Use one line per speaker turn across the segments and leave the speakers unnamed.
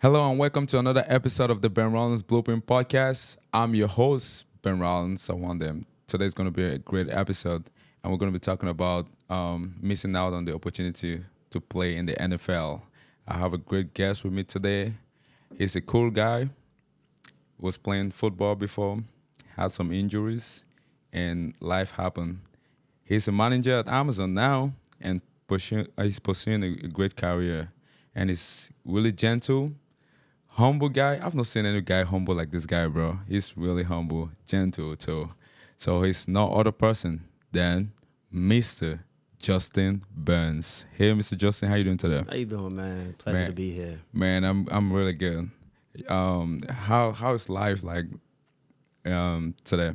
Hello and welcome to another episode of the Benrolins Blueprint Podcast. I'm your host, Benrolins Awandem. Today's going to be a great episode, and we're going to be talking about missing out on the opportunity to play in the NFL. I have a great guest with me today. He's a cool guy. Was playing football before, had some injuries, and life happened. He's a manager at Amazon now, and he's pursuing a great career. And he's really gentle, humble guy. I've not seen any guy humble like this guy, bro. He's really humble, gentle too. So he's no other person than Mr. Justin Burns. Hey, Mr. Justin, how you doing today?
How you doing, man? Pleasure to be here.
Man, I'm really good. How is life like today?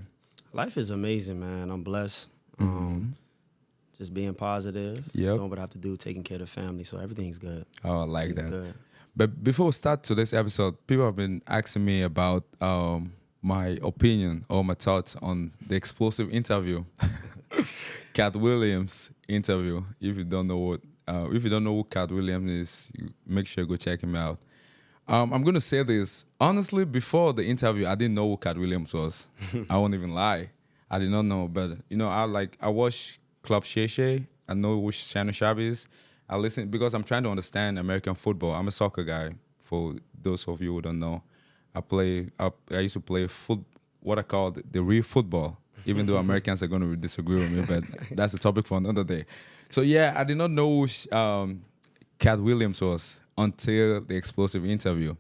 Life is amazing, man. I'm blessed. Just being positive.
Yep.
Doing what I have to do, taking care of the family. So everything's good.
Oh, I like that.
Good.
But before we start today's episode, people have been asking me about my opinion or my thoughts on the explosive interview, Katt Williams interview. If you don't know who Katt Williams is, make sure you go check him out. I'm gonna say this honestly. Before the interview, I didn't know who Katt Williams was. I won't even lie. I did not know, but I watch Club Shay. I know which Shannon Sharp is. I listen because I'm trying to understand American football. I'm a soccer guy. For those of you who don't know, I used to play what I call the real football. Even though Americans are going to disagree with me, but that's a topic for another day. So yeah, I did not know who Katt Williams was until the explosive interview,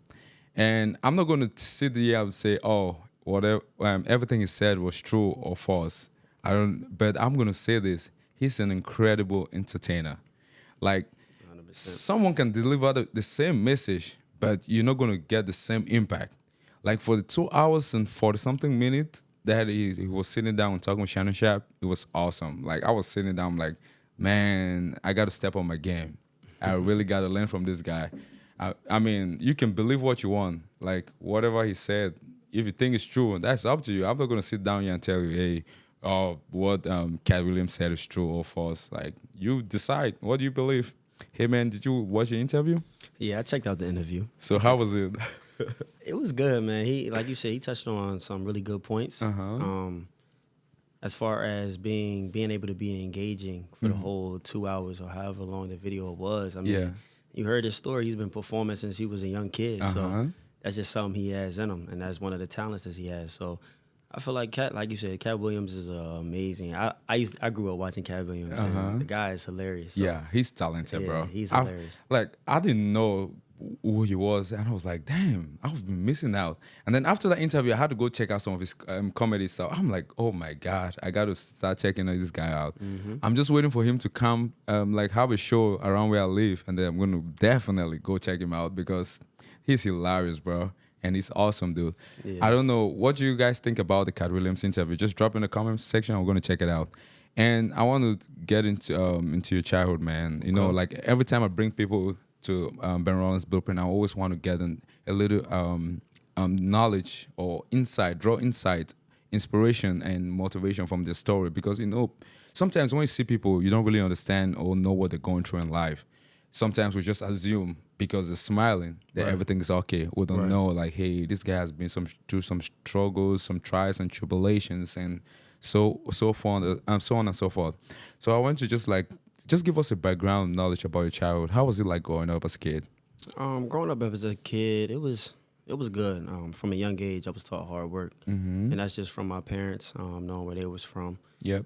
and I'm not going to sit here and say, oh, whatever everything he said was true or false. I don't. But I'm going to say this: he's an incredible entertainer. Like
100%.
someone can deliver the same message, but you're not going to get the same impact. Like for the 2 hours and 40 something minutes that he was sitting down and talking with Shannon Sharp, it was awesome. Like I was sitting down, like, man, I got to step on my game. I really got to learn from this guy. I mean, you can believe what you want. Like whatever he said, if you think it's true, that's up to you. I'm not going to sit down here and tell you, hey, what Katt Williams said is true or false. Like, you decide. What do you believe? Hey, man, did you watch the interview?
Yeah, I checked out the interview.
So how was it?
It was good, man. He, like you said, he touched on some really good points. As far as being able to be engaging for the whole 2 hours or however long the video was. I mean,
Yeah.
you heard his story. He's been performing since he was a young kid. So that's just something he has in him, and that's one of the talents that he has. So I feel like Katt, like you said, Katt Williams is amazing. I grew up watching Katt Williams. And the guy is hilarious. So,
Yeah, he's talented,
yeah,
bro.
he's hilarious.
I didn't know who he was, and I was like, damn, I've been missing out. And then after that interview, I had to go check out some of his comedy stuff. I'm like, oh my God, I got to start checking this guy out. I'm just waiting for him to come, have a show around where I live, and then I'm going to definitely go check him out because he's hilarious, bro. And he's awesome, dude.
Yeah.
I don't know. What do you guys think about the Katt Williams interview? Just drop in the comment section. We're going to check it out. And I want to get into your childhood, man. You know, like every time I bring people to Benrolins Blueprint, I always want to get a little knowledge or draw insight, inspiration, and motivation from their story. Because, you know, sometimes when you see people, you don't really understand or know what they're going through in life. Sometimes we just assume because they're smiling that everything is okay. We don't know, like, hey, this guy has been through some struggles, some trials and tribulations, and so on and so forth. So I want to just give us a background knowledge about your childhood. How was it like growing up as a kid?
Growing up as a kid, it was good. From a young age, I was taught hard work, and that's just from my parents, knowing where they was from.
Yep.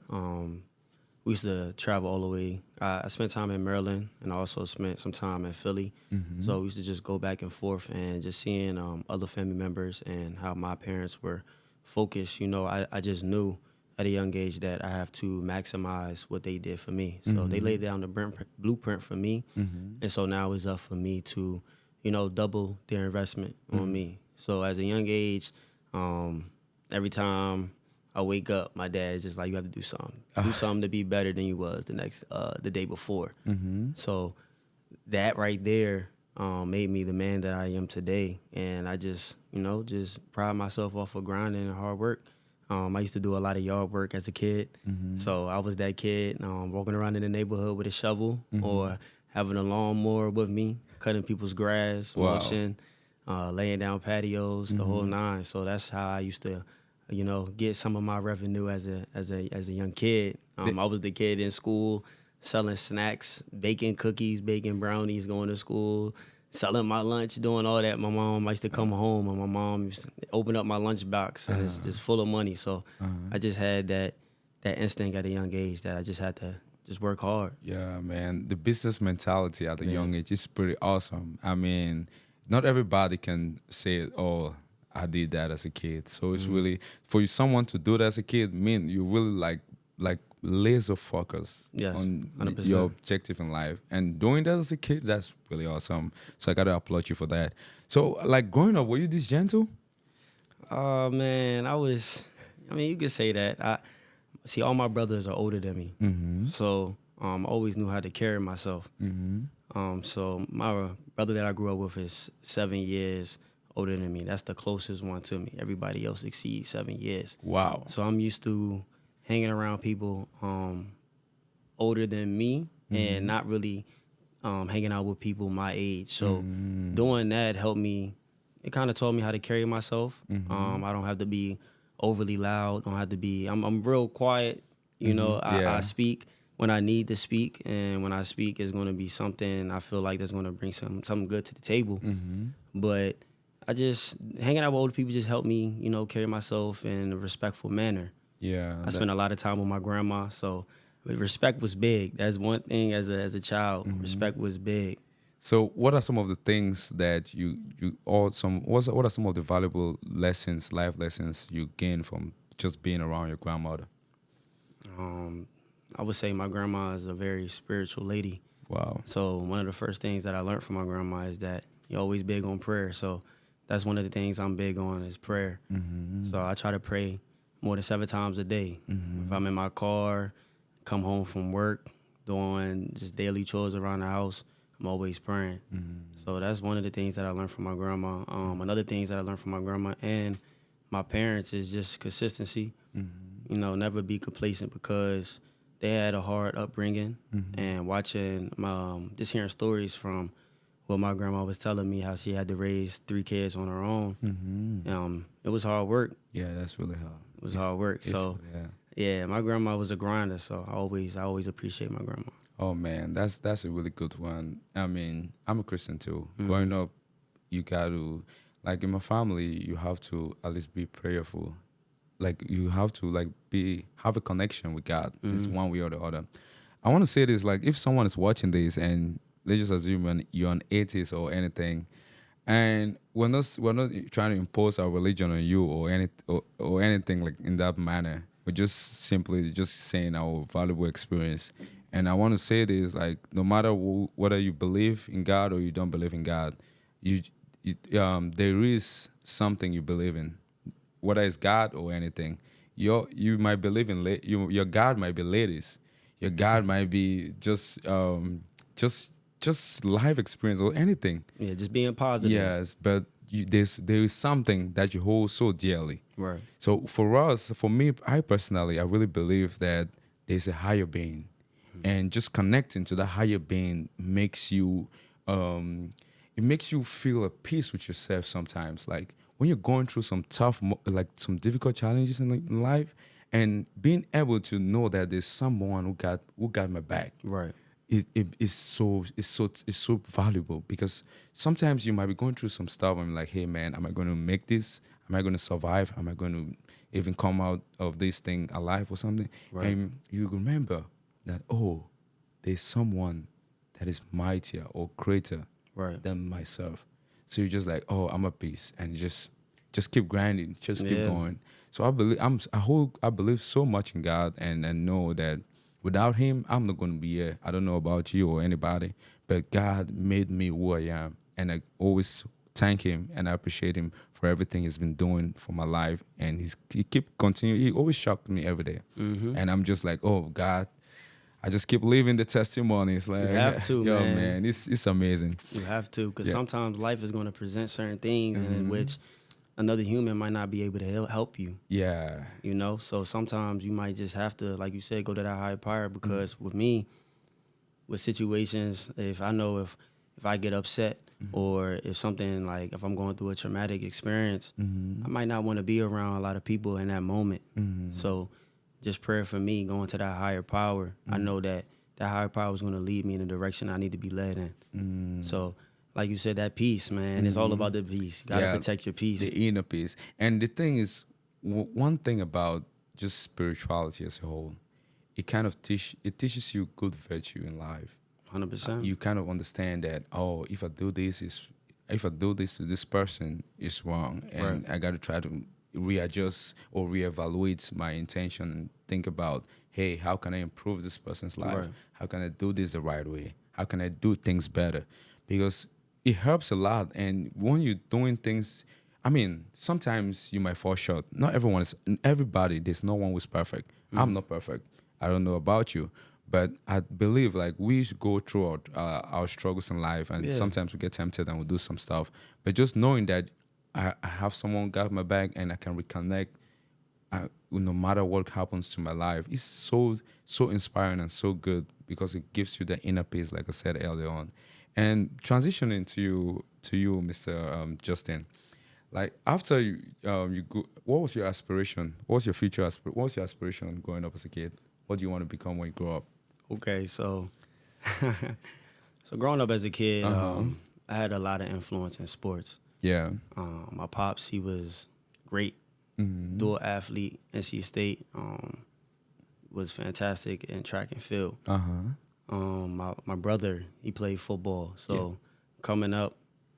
We used to travel all the way. I spent time in Maryland, and I also spent some time in Philly. So we used to just go back and forth, and just seeing other family members and how my parents were focused. You know, I just knew at a young age that I have to maximize what they did for me. So they laid down the blueprint for me, and so now it's up for me to, you know, double their investment on me. So as a young age, every time I wake up, my dad's just like, you have to do something. Do something to be better than you was the day before. So that right there made me the man that I am today. And I just pride myself off of grinding and hard work. I used to do a lot of yard work as a kid. So I was that kid walking around in the neighborhood with a shovel or having a lawnmower with me, cutting people's grass,
Wow.
mulching. laying down patios, the whole nine. So that's how I used to, get some of my revenue as a young kid. I was the kid in school selling snacks, baking cookies, baking brownies, going to school, selling my lunch, doing all that. My mom used to come home, and my mom used to open up my lunchbox, and it's just full of money. So I just had that instinct at a young age that I just had to just work hard.
Yeah, man. The business mentality at a young age is pretty awesome. I mean, not everybody can say, "Oh, I did that as a kid." So it's really for you, someone to do that as a kid, mean you really like laser focus on
100%.
your objective in life, and doing that as a kid, that's really awesome. So I gotta applaud you for that. So like growing up, were you this gentle?
Oh man, you could say that. See, all my brothers are older than me, so I always knew how to carry myself. So my brother that I grew up with is 7 years older than me. That's the closest one to me. Everybody else exceeds 7 years.
Wow.
So I'm used to hanging around people older than me and not really hanging out with people my age. So doing that helped me. It kind of taught me how to carry myself. I don't have to be overly loud. Don't have to be. I'm real quiet. I speak when I need to speak, and when I speak, it's going to be something I feel like that's going to bring something good to the table. But I just hanging out with older people just helped me, carry myself in a respectful manner.
Yeah.
I spent a lot of time with my grandma, so respect was big. That's one thing as a child. Respect was big.
So what are some of the things that what are some of the valuable lessons, life lessons you gain from just being around your grandmother?
I would say my grandma is a very spiritual lady.
Wow.
So one of the first things that I learned from my grandma is that you're always big on prayer. So that's one of the things I'm big on is prayer. So I try to pray more than 7 times a day. If I'm in my car, come home from work, doing just daily chores around the house, I'm always praying. So that's one of the things that I learned from my grandma. Another things that I learned from my grandma and my parents is just consistency. Never be complacent because they had a hard upbringing. And watching, just hearing stories from what my grandma was telling me, how she had to raise 3 kids on her own. It was hard work.
Yeah, that's really hard.
It was hard work. So yeah, my grandma was a grinder. So I always appreciate my grandma.
Oh man, that's a really good one. I mean, I'm a Christian too. Growing up, you got to, like in my family, you have to at least be prayerful. Like you have to have a connection with God. It's one way or the other. I want to say this, like if someone is watching this and let's just assume you're an atheist or anything, and we're not trying to impose our religion on you or anything like in that manner. We're just simply saying our valuable experience. And I want to say this, like, no matter whether you believe in God or you don't believe in God, there is something you believe in, whether it's God or anything. You might believe in your God might be ladies, your God might be just life experience or anything.
Yeah, just being positive.
Yes, but there is something that you hold so dearly.
Right.
So for me, I personally, I really believe that there's a higher being. And just connecting to that higher being makes you, it makes you feel at peace with yourself sometimes. Like when you're going through some some difficult challenges in life, and being able to know that there's someone who got my back.
Right.
It's so valuable, because sometimes you might be going through some stuff and like, hey man, am I going to make this? Am I going to survive? Am I going to even come out of this thing alive or something? Right. And you remember that, there's someone that is mightier or greater than myself. So you're just like, I'm at peace, and just keep grinding, just keep going. So I believe so much in God, and know that without Him, I'm not going to be here. I don't know about you or anybody, but God made me who I am, and I always thank Him and I appreciate Him for everything He's been doing for my life, and He keep continuing. He always shocked me every day, and I'm just like, God. I just keep living the testimonies. Like,
you have to,
man. It's amazing.
You have to, because sometimes life is going to present certain things in which another human might not be able to help you.
Yeah.
So sometimes you might just have to, like you said, go to that higher power, because with me, with situations, if if I get upset or if something like if I'm going through a traumatic experience, I might not want to be around a lot of people in that moment. So just prayer for me going to that higher power. I know that that higher power is going to lead me in the direction I need to be led in. So like you said, that peace, man, it's all about the peace. You got to protect your peace.
The inner peace. And the thing is, one thing about just spirituality as a whole, it kind of teaches you good virtue in life.
100%.
You kind of understand that, oh, if I do this to this person, it's wrong, and I got to try to readjust or reevaluate my intention and think about, hey, how can I improve this person's life? How can I do this the right way? How can I do things better? Because it helps a lot. And when you're doing things, I mean, sometimes you might fall short. Not everyone is, everybody, there's no one who's perfect. I'm not perfect. I don't know about you. But I believe like we should go through our struggles in life, and sometimes we get tempted and we do some stuff. But just knowing that I have someone got my back and I can reconnect no matter what happens to my life, is so inspiring and so good, because it gives you the inner peace, like I said earlier on. And transitioning to you, Mr. Justin, like after you go, what was your aspiration? What was your future what was your aspiration growing up as a kid? What do you want to become when you grow up?
Okay, so so growing up as a kid, I had a lot of influence in sports.
Yeah.
My pops, he was great, dual athlete, NC State, was fantastic in track and field. My brother, he played football. So coming up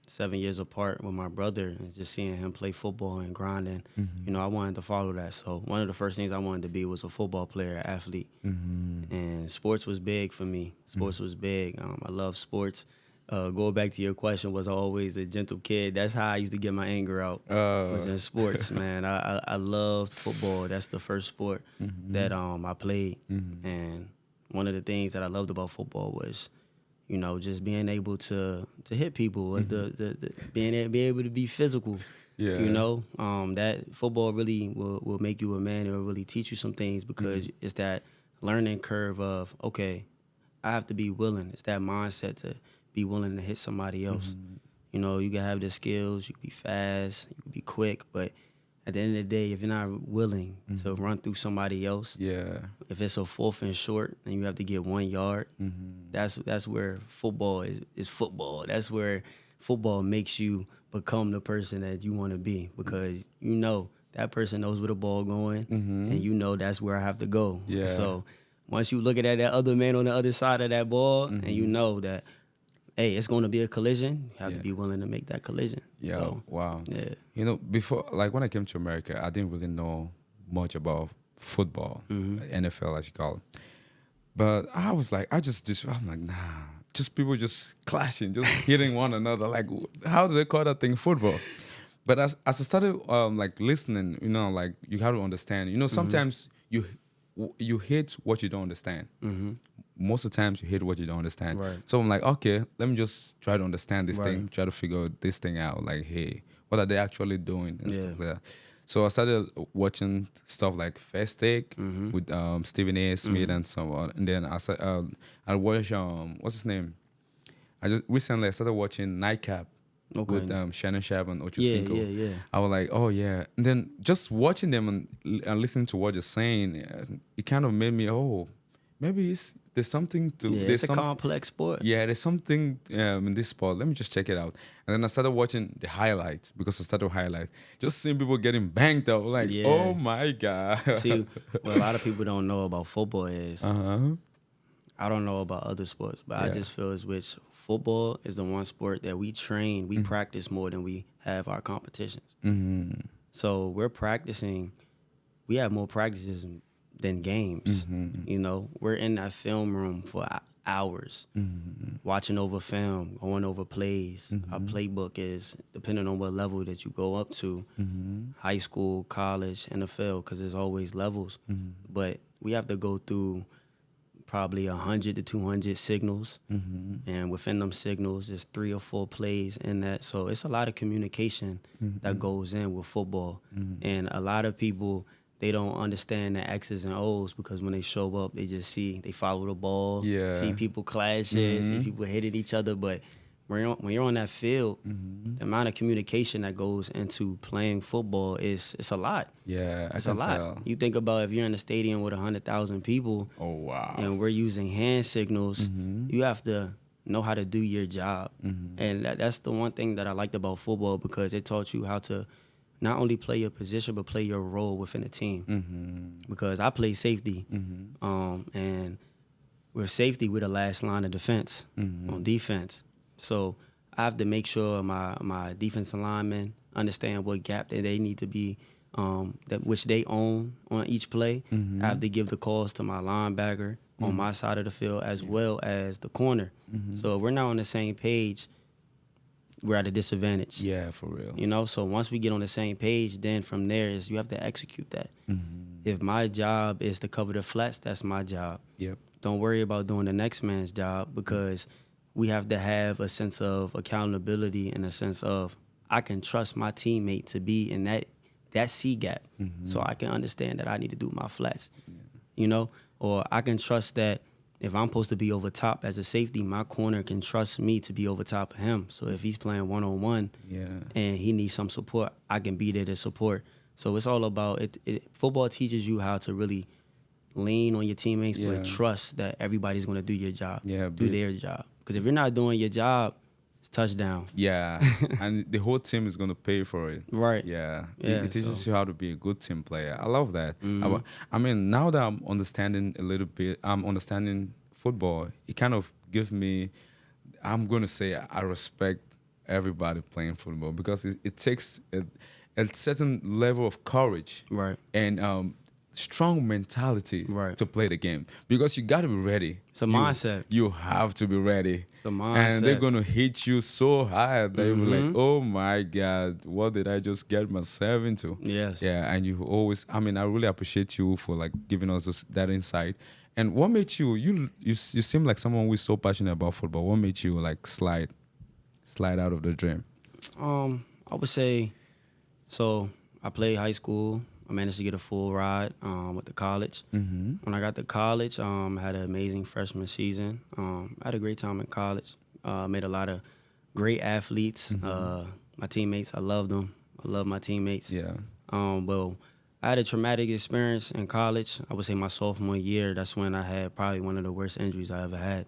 7 years apart with my brother and just seeing him play football and grinding, you know, I wanted to follow that. So one of the first things I wanted to be was a football player, athlete. And sports was big for me. Sports was big. I love sports. Going back to your question, was I always a gentle kid? That's how I used to get my anger out, was in sports, man. I loved football. That's the first sport that I played. And one of the things that I loved about football was, you know, just being able to hit people, was the being able to be physical.
Yeah.
You know, that football really will make you a man. It will really teach you some things, because it's that learning curve of, okay, I have to be willing. It's that mindset to be willing to hit somebody else. You know, you can have the skills, you can be fast, you can be quick, but at the end of the day, if you're not willing to run through somebody else, if it's a 4th and short and you have to get 1 yard, that's where football is football. That's where football makes you become the person that you want to be, because you know that person knows where the ball going, and you know that's where I have to go. So once you look at that other man on the other side of that ball, and you know that, hey, it's going to be a collision, you have to be willing to make that collision.
Yeah,
so,
wow.
Yeah.
You know, before, like when I came to America, I didn't really know much about football, NFL as you call it. But I was like, I'm like, nah, just people just clashing, just hitting one another. Like, how do they call that thing football? But as I started like listening, you know, like you have to understand, you know, sometimes you hit what you don't understand. Most of the times you hit what you don't understand. So I'm like, okay, let me just try to understand this thing, try to figure this thing out. Like, hey, what are they actually doing and stuff like that. So I started watching stuff like First Take with Stephen A. Smith and so on. And then I watched, what's his name? Recently I started watching Nightcap with Shannon Sharp and Ocho Cinco.
Yeah.
I was like, oh yeah. And then just watching them and listening to what they're saying, it kind of made me, maybe there's something to...
Yeah, it's a complex sport.
Yeah, there's something in this sport. Let me just check it out. And then I started watching the highlights, because I started to highlight. Just seeing people getting banged up. Like, oh my God.
See, what a lot of people don't know about football is, I don't know about other sports, but I just feel as which football is the one sport that we train, we practice more than we have our competitions. So we're practicing, we have more practices than games. You know, we're in that film room for hours, watching over film, going over plays. Our playbook is, depending on what level that you go up to, high school, college, NFL, because there's always levels. But we have to go through probably 100 to 200 signals, and within them signals, there's 3 or 4 plays in that. So it's a lot of communication that goes in with football, and a lot of people, they don't understand the X's and O's, because when they show up, they just they follow the ball, see people clashing, see people hitting each other. But when you're on that field, the amount of communication that goes into playing football it's a lot.
Yeah,
It's a lot. You think about if you're in a stadium with 100,000 people.
Oh, wow.
And we're using hand signals. You have to know how to do your job. And that's the one thing that I liked about football, because it taught you how to not only play your position but play your role within a team. Because I play safety, and with safety, we're the last line of defense on defense. So I have to make sure my defensive linemen understand what gap that they need to be, that which they own on each play. I have to give the calls to my linebacker on my side of the field as well as the corner. So if we're not on the same page, we're at a disadvantage.
Yeah, for real.
You know, so once we get on the same page, then from there is you have to execute that. If my job is to cover the flats, that's my job.
Yep.
Don't worry about doing the next man's job, because we have to have a sense of accountability and a sense of I can trust my teammate to be in that C gap, so I can understand that I need to do my flats. You know, or I can trust that if I'm supposed to be over top as a safety, my corner can trust me to be over top of him. So if he's playing one-on-one and he needs some support, I can be there to support. So it's all about it. Football teaches you how to really lean on your teammates, but trust that everybody's going to do your job, do their job. Because if you're not doing your job, it's touchdown.
Yeah, and the whole team is going to pay for it.
Right.
Yeah. It teaches you how to be a good team player. I love that. I mean, now that I'm understanding a little bit, I'm understanding football, it kind of gives me, I'm going to say I respect everybody playing football, because it takes a certain level of courage and strong mentality to play the game, because you got to be ready.
It's a mindset.
You have to be ready.
It's a mindset.
And they're going to hit you so hard that you'll be like, oh my God, what did I just get myself into?
Yes.
Yeah, and you always, I mean, I really appreciate you for like giving us that insight. And what made you seem like someone who's so passionate about football. What made you like slide out of the dream?
I would say, so I played high school. I managed to get a full ride with the college. When I got to college, I had an amazing freshman season. I had a great time in college. Made a lot of great athletes. My teammates, I loved them. I love my teammates.
Yeah.
But I had a traumatic experience in college. I would say my sophomore year, that's when I had probably one of the worst injuries I ever had.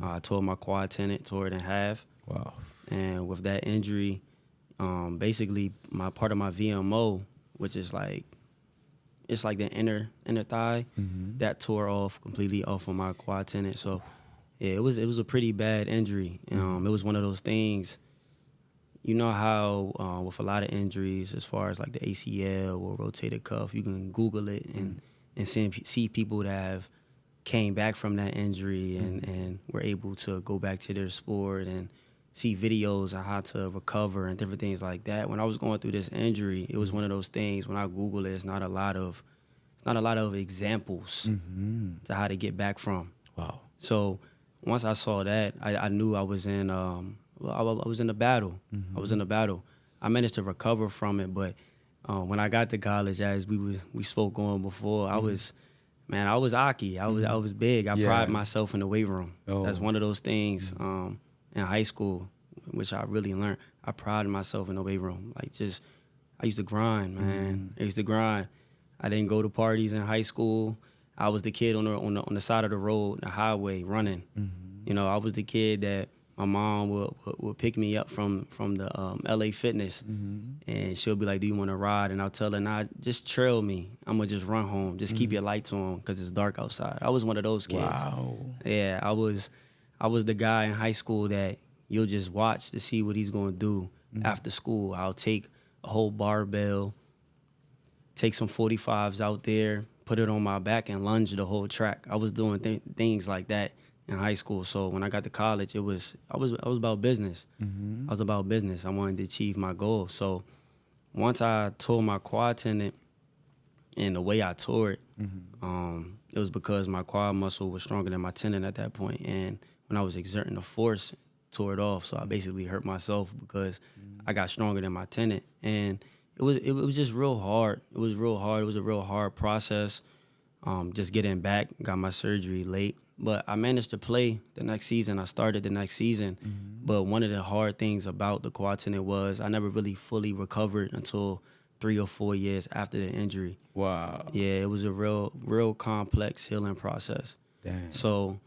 I tore my quad tendon, tore it in half.
Wow.
And with that injury, basically my part of my VMO, which is like, it's like the inner thigh, that tore off completely off of my quad tendon. So yeah, it was a pretty bad injury. It was one of those things. You know how with a lot of injuries, as far as like the ACL or rotator cuff, you can Google it and see people that have came back from that injury and were able to go back to their sport, and see videos on how to recover and different things like that. When I was going through this injury, it was one of those things. When I Google it, it's not a lot of examples to how to get back from.
Wow.
So once I saw that, I knew I was in I was in a battle. I was in a battle. I managed to recover from it, but when I got to college, as we spoke on before, I was Aki. I was big. I pride myself in the weight room. That's one of those things in high school, which I really learned. I prided myself in the weight room. Like, just, I used to grind, man. I used to grind. I didn't go to parties in high school. I was the kid on the side of the road, the highway, running. You know, I was the kid that my mom would pick me up from the LA Fitness, and she'll be like, "Do you want to ride?" And I'll tell her, "Nah, just trail me. I'm gonna just run home. Just keep your lights on, because it's dark outside." I was one of those kids.
Wow.
Yeah, I was the guy in high school that you'll just watch to see what he's gonna do after school. I'll take a whole barbell, take some 45s out there, put it on my back, and lunge the whole track. I was doing things like that in high school. So when I got to college, I was about business. I was about business. I wanted to achieve my goal. So once I tore my quad tendon, and the way I tore it, it was because my quad muscle was stronger than my tendon at that point. And when I was exerting the force, tore it off. So I basically hurt myself because I got stronger than my tendon. And it was just real hard. It was real hard. It was a real hard process. Just getting back, got my surgery late. But I managed to play the next season. I started the next season. But one of the hard things about the quad tendon was I never really fully recovered until 3 or 4 years after the injury.
Wow.
Yeah, it was a real complex healing process.
Damn.
So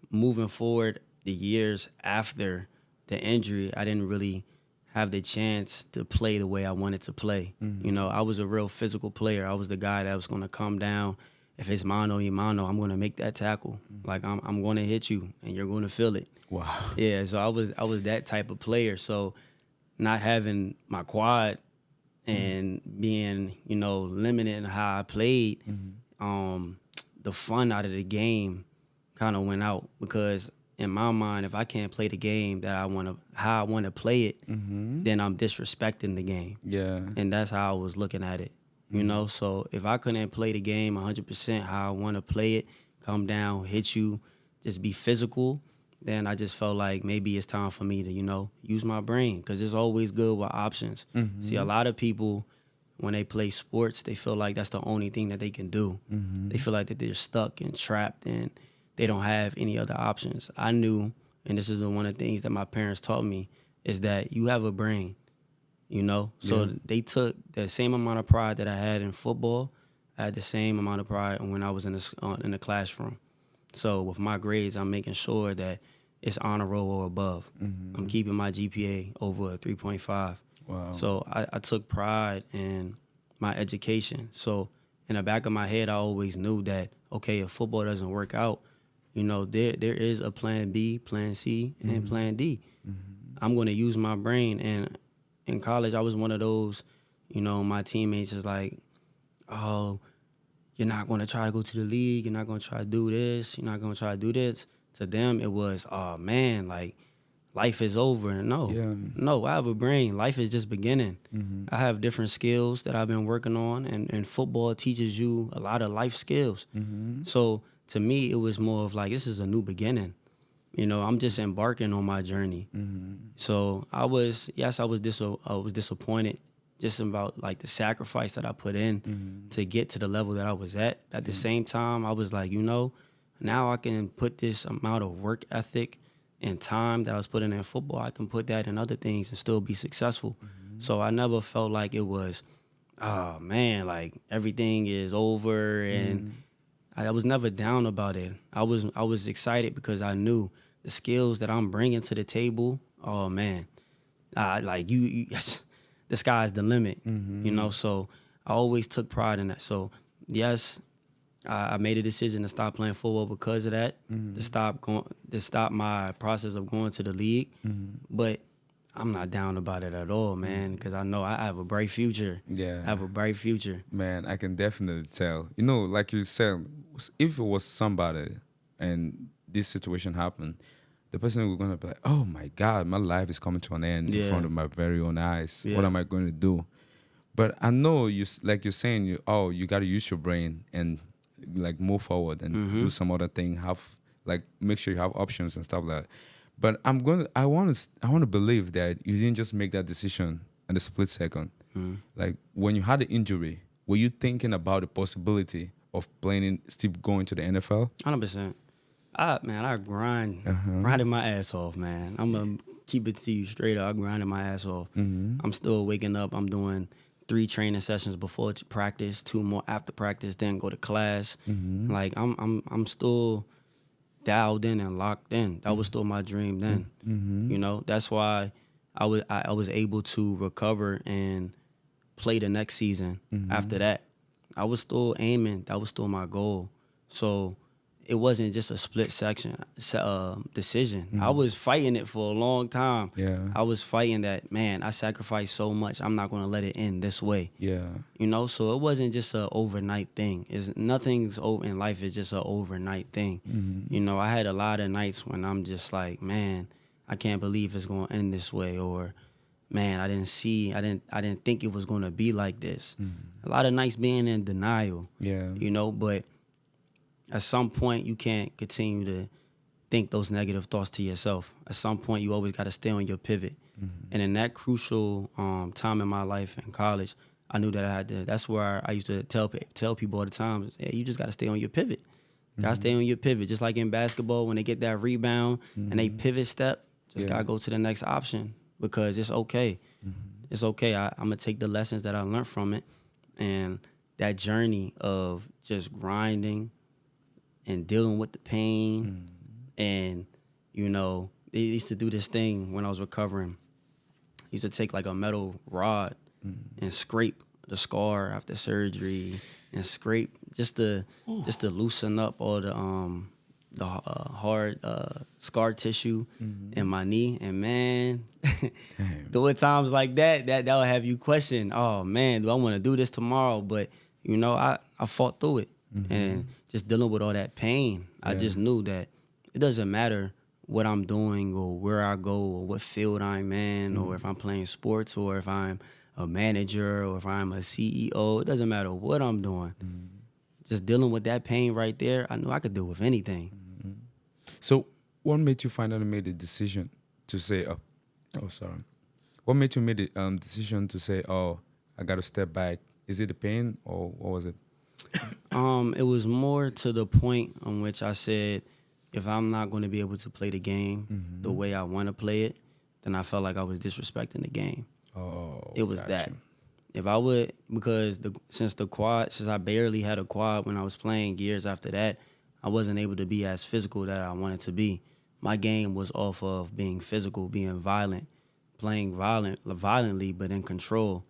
moving forward, the years after the injury, I didn't really have the chance to play the way I wanted to play. You know, I was a real physical player. I was the guy that was going to come down. If it's mano y mano, I'm going to make that tackle. Like I'm going to hit you, and you're going to feel it.
Wow.
Yeah, so I was that type of player. So not having my quad and being, you know, limited in how I played, the fun out of the game kind of went out, because in my mind, if I can't play the game that how I want to play it, then I'm disrespecting the game.
Yeah.
And that's how I was looking at it, you know? So if I couldn't play the game 100% how I want to play it, come down, hit you, just be physical, then I just felt like maybe it's time for me to, you know, use my brain, because it's always good with options. See, a lot of people, when they play sports, they feel like that's the only thing that they can do. They feel like that they're stuck and trapped and they don't have any other options. I knew, and this is one of the things that my parents taught me, is that you have a brain, you know? So they took the same amount of pride that I had in football. I had the same amount of pride when I was in the classroom. So with my grades, I'm making sure that it's honor roll or above. I'm keeping my GPA over a 3.5.
Wow.
So I took pride in my education. So in the back of my head, I always knew that, okay, if football doesn't work out, you know, there is a plan B, plan C, and plan D. I'm going to use my brain. And in college, I was one of those, you know, my teammates is like, oh, you're not going to try to go to the league. You're not going to try to do this. You're not going to try to do this. To them, it was, oh, man, like, life is over. And no, I have a brain. Life is just beginning. I have different skills that I've been working on, and football teaches you a lot of life skills. So to me, it was more of like, this is a new beginning. You know, I'm just embarking on my journey. So I was disappointed just about like the sacrifice that I put in to get to the level that I was at. At the same time, I was like, you know, now I can put this amount of work ethic and time that I was putting in football, I can put that in other things and still be successful. So I never felt like it was, oh man, like everything is over, and I was never down about it. I was excited because I knew the skills that I'm bringing to the table. Oh man, like you the sky's the limit, you know. So I always took pride in that. So yes, I made a decision to stop playing football because of that, to stop my process of going to the league. But I'm not down about it at all, man, because I know I have a bright future.
Yeah.
I have a bright future.
Man, I can definitely tell. You know, like you said, if it was somebody and this situation happened, the person was going to be like, oh my God, my life is coming to an end in front of my very own eyes.
Yeah.
What am I going to do? But I know, like you're saying, you got to use your brain and like move forward and do some other thing, make sure you have options and stuff like that. But I want to believe that you didn't just make that decision in a split second. Like when you had the injury, were you thinking about the possibility of still going to the NFL?
100%. I grinded my ass off, man. I'm gonna keep it to you straight up. I grinded my ass off. I'm still waking up. I'm doing 3 training sessions before practice, 2 more after practice, then go to class. Like I'm still dialed in and locked in. That was still my dream then. You know, that's why I was able to recover and play the next season. After that, I was still aiming. That was still my goal. So it wasn't just a split decision. I was fighting it for a long time.
Yeah.
I was fighting that, man, I sacrificed so much. I'm not going to let it end this way.
Yeah.
You know, so it wasn't just an overnight thing. Nothing's over in life is just an overnight thing. You know, I had a lot of nights when I'm just like, man, I can't believe it's going to end this way, or man, I didn't think it was going to be like this. A lot of nights being in denial. Yeah. You know, but at some point, you can't continue to think those negative thoughts to yourself. At some point, you always got to stay on your pivot. And in that crucial time in my life in college, I knew that I had to. That's where I used to tell people all the time, hey, you just got to stay on your pivot. Got to stay on your pivot. Just like in basketball, when they get that rebound and they pivot step, Just gotta go to the next option because it's okay. It's okay. I'm gonna take the lessons that I learned from it, and that journey of just grinding and dealing with the pain, and they used to do this thing when I was recovering. Used to take like a metal rod and scrape the scar after surgery and scrape just to loosen up all the hard scar tissue in my knee. And man, at times like that will have you question, oh man, do I want to do this tomorrow? But I fought through it, and just dealing with all that pain, I just knew that it doesn't matter what I'm doing or where I go or what field I'm in or if I'm playing sports or if I'm a manager or if I'm a CEO. It doesn't matter what I'm doing. Just dealing with that pain right there, I knew I could deal with anything.
So what made you finally make the decision to say, what made you make the decision to say, oh, I got to step back? Is it the pain or what was it?
It was more to the point on which I said, if I'm not going to be able to play the game the way I want to play it, then I felt like I was disrespecting the game.
Oh,
it was that. If I would, because since I barely had a quad when I was playing years after that, I wasn't able to be as physical that I wanted to be. My game was off of being physical, being violent, playing violently, but in control.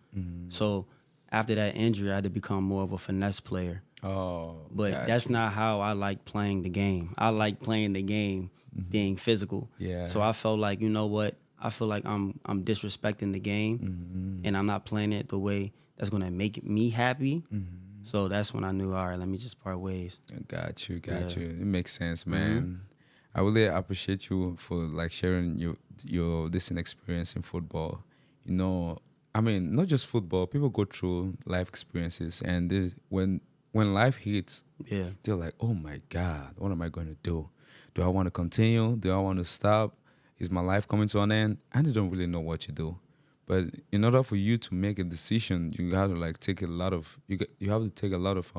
So after that injury, I had to become more of a finesse player. But that's not how I like playing the game. I like playing the game being physical.
Yeah.
So I felt like, you know what? I feel like I'm disrespecting the game, and I'm not playing it the way that's gonna make me happy. So that's when I knew, all right, let me just part ways.
Got you. It makes sense, man. I really appreciate you for like sharing your this experience in football. I mean, not just football. People go through life experiences, and when life hits, they're like, oh my God, what am I going to do? Do I want to continue? Do I want to stop? Is my life coming to an end? And they don't really know what you do. But in order for you to make a decision, you have to like take a lot of you have to take a lot of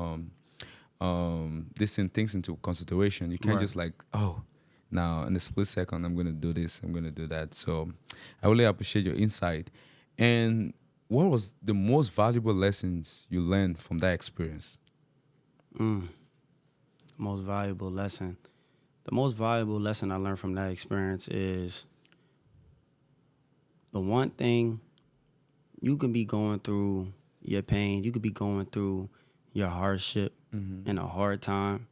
different things into consideration. You can't just like, oh, now in a split second I'm gonna do this, I'm gonna do that. So I really appreciate your insight. And what was the most valuable lessons you learned from that experience?
Most valuable lesson. The most valuable lesson I learned from that experience is the one thing, you can be going through your pain, you could be going through your hardship and a hard time,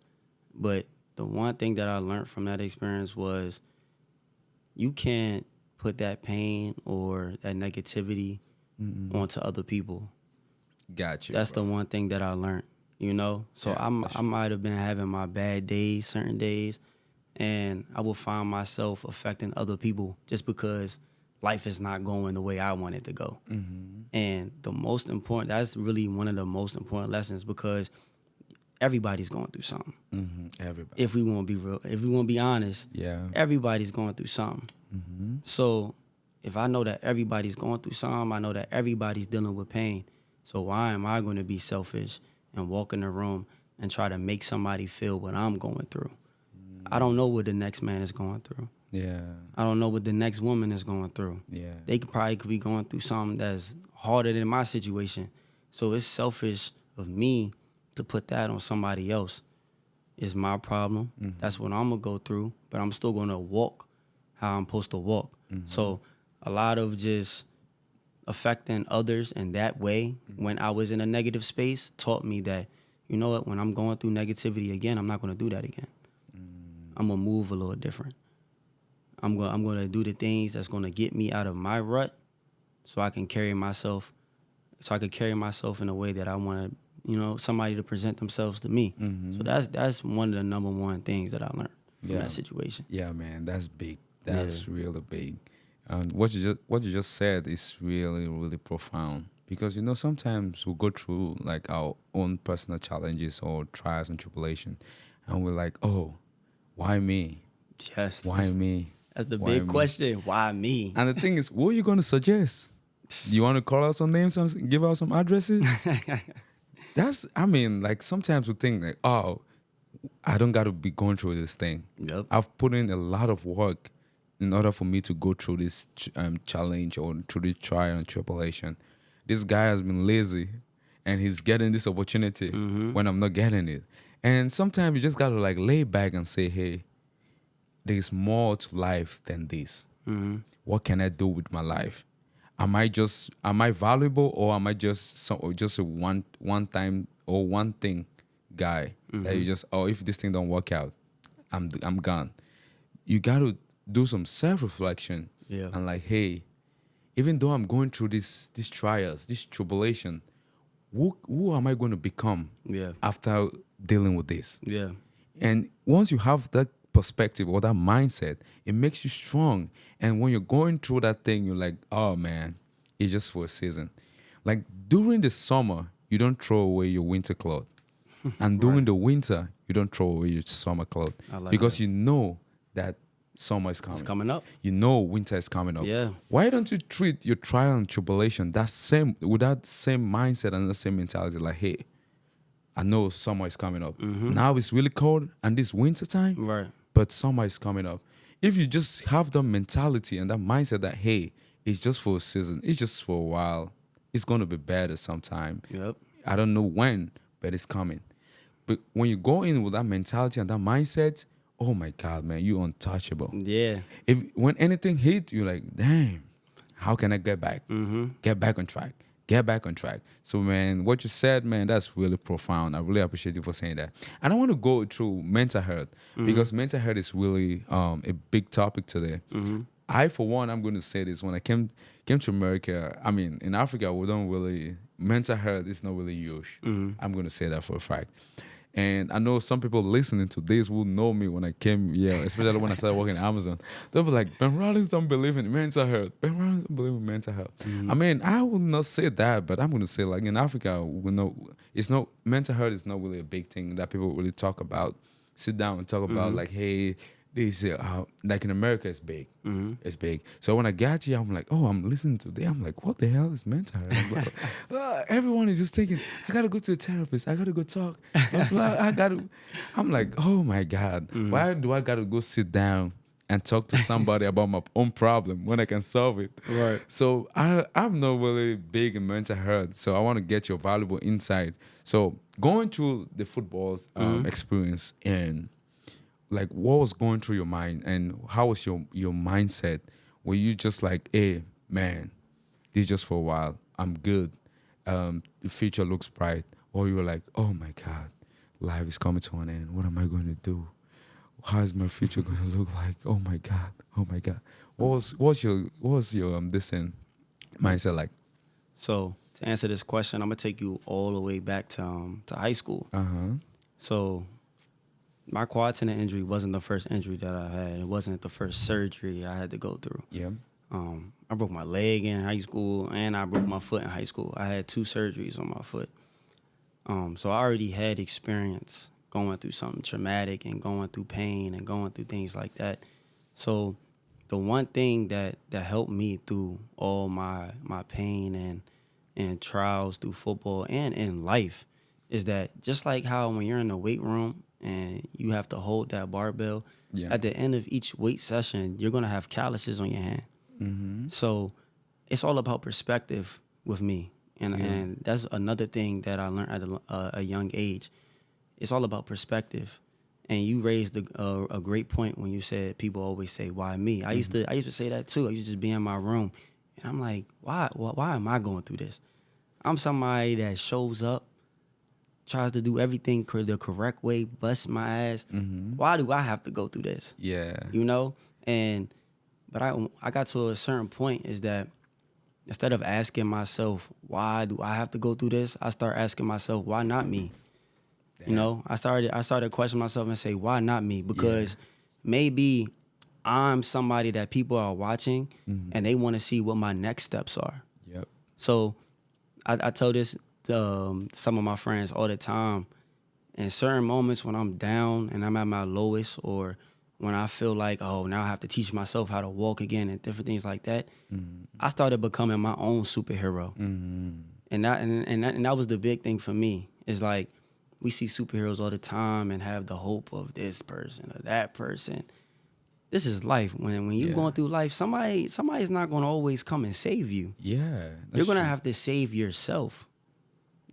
but the one thing that I learned from that experience was you can't put that pain or that negativity onto other people.
Got you.
That's the one thing that I learned, So I might have been having my bad days, certain days, and I will find myself affecting other people just because life is not going the way I want it to go. And that's really one of the most important lessons, because everybody's going through something.
Everybody.
If we want to be real, if we want to be honest, everybody's going through something. So if I know that everybody's going through something, I know that everybody's dealing with pain. So why am I going to be selfish and walk in the room and try to make somebody feel what I'm going through? I don't know what the next man is going through.
Yeah.
I don't know what the next woman is going through.
Yeah.
They could be going through something that's harder than my situation. So it's selfish of me to put that on somebody else. It's my problem. That's what I'm going to go through, but I'm still going to walk how I'm supposed to walk. So a lot of just affecting others in that way when I was in a negative space taught me that, you know what, when I'm going through negativity again, I'm not going to do that again. I'm going to move a little different. I'm going to do the things that's going to get me out of my rut so I can carry myself in a way that I want to, somebody to present themselves to me. So that's one of the number one things that I learned from that situation.
Yeah, man, that's big. That's really big. What you just said is really, really profound, because sometimes we go through like our own personal challenges or trials and tribulation, and we're like, oh, why me?
Yes.
Why me?
That's the big question. Why me?
And the thing is, what are you going to suggest? You want to call out some names and give out some addresses? Sometimes we think like, oh, I don't got to be going through this thing.
Yep.
I've put in a lot of work in order for me to go through this challenge or through this trial and tribulation, this guy has been lazy, and he's getting this opportunity when I'm not getting it. And sometimes you just gotta like lay back and say, hey, there's more to life than this. What can I do with my life? Am I valuable, or am I just a one time or one thing guy that you just, if this thing don't work out, I'm gone. You gotta do some self-reflection and like, hey, even though I'm going through these trials, this tribulation, who am I going to become after dealing with this?
Yeah.
And once you have that perspective or that mindset, it makes you strong. And when you're going through that thing, you're like, oh man, it's just for a season. Like during the summer, you don't throw away your winter clothes. And during the winter, you don't throw away your summer clothes. Because you know that summer is coming.
It's coming up.
You know winter is coming up.
Yeah.
Why don't you treat your trial and tribulation with that same mindset and the same mentality? Like, hey, I know summer is coming up. Now it's really cold and this winter time.
Right.
But summer is coming up. If you just have the mentality and that mindset that, hey, it's just for a season, it's just for a while, it's going to be better sometime.
Yep.
I don't know when, but it's coming. But when you go in with that mentality and that mindset, oh my God, man, you're untouchable.
Yeah.
When anything hit, you're like, damn, how can I get back? Get back on track. Get back on track. So, man, what you said, man, that's really profound. I really appreciate you for saying that. And I want to go through mental health because mental health is really a big topic today. I, for one, I'm going to say this. When I came to America, I mean, in Africa, we don't really, mental health is not really huge. I'm going to say that for a fact. And I know some people listening to this will know me when I came here, especially when I started working at Amazon. They'll be like, Benrolins don't believe in mental health. Benrolins don't believe in mental health. I mean, I would not say that, but I'm going to say, like, in Africa, we know mental health is not really a big thing that people really talk about. Sit down and talk about, like, hey, this, like in America, it's big. It's big. So when I got here, I'm like, oh, I'm listening to this. I'm like, what the hell is mental health? Everyone is just thinking, I got to go to a therapist. I got to go talk. I'm like, oh my God. Why do I got to go sit down and talk to somebody about my own problem when I can solve it?
Right.
So I'm not really big in mental health. So I want to get your valuable insight. So going through the football experience and like what was going through your mind and how was your mindset? Were you just like, hey, man, this is just for a while. I'm good. The future looks bright. Or you were like, oh my God, life is coming to an end. What am I going to do? How is my future going to look like? Oh my God. Oh my God. What was your this thing mindset like?
So to answer this question, I'm gonna take you all the way back to high school. So my quad tendon injury wasn't the first injury that I had. It wasn't the first surgery I had to go through.
Yeah.
I broke my leg in high school and I broke my foot in high school. I had 2 surgeries on my foot. So I already had experience going through something traumatic and going through pain and going through things like that. So the one thing that helped me through all my pain and trials through football and in life is that just like how when you're in the weight room and you have to hold that barbell, at the end of each weight session, you're going to have calluses on your hand. So it's all about perspective with me. And that's another thing that I learned at a young age. It's all about perspective. And you raised a great point when you said people always say, why me? I used to say that too. I used to just be in my room. And I'm like, why am I going through this? I'm somebody that shows up, tries to do everything the correct way, busts my ass. Why do I have to go through this?
Yeah.
You know? But I got to a certain point is that instead of asking myself, why do I have to go through this? I start asking myself, why not me? Damn. You know, I started questioning myself and say, why not me? Because maybe I'm somebody that people are watching and they want to see what my next steps are.
Yep.
So I tell this to some of my friends all the time. In certain moments when I'm down and I'm at my lowest, or when I feel like, oh, now I have to teach myself how to walk again and different things like that, I started becoming my own superhero. And that was the big thing for me. Is like, we see superheroes all the time and have the hope of this person or that person. this is life. When you're going through life, somebody's not gonna always come and save you.
Yeah.
You're gonna have to save yourself.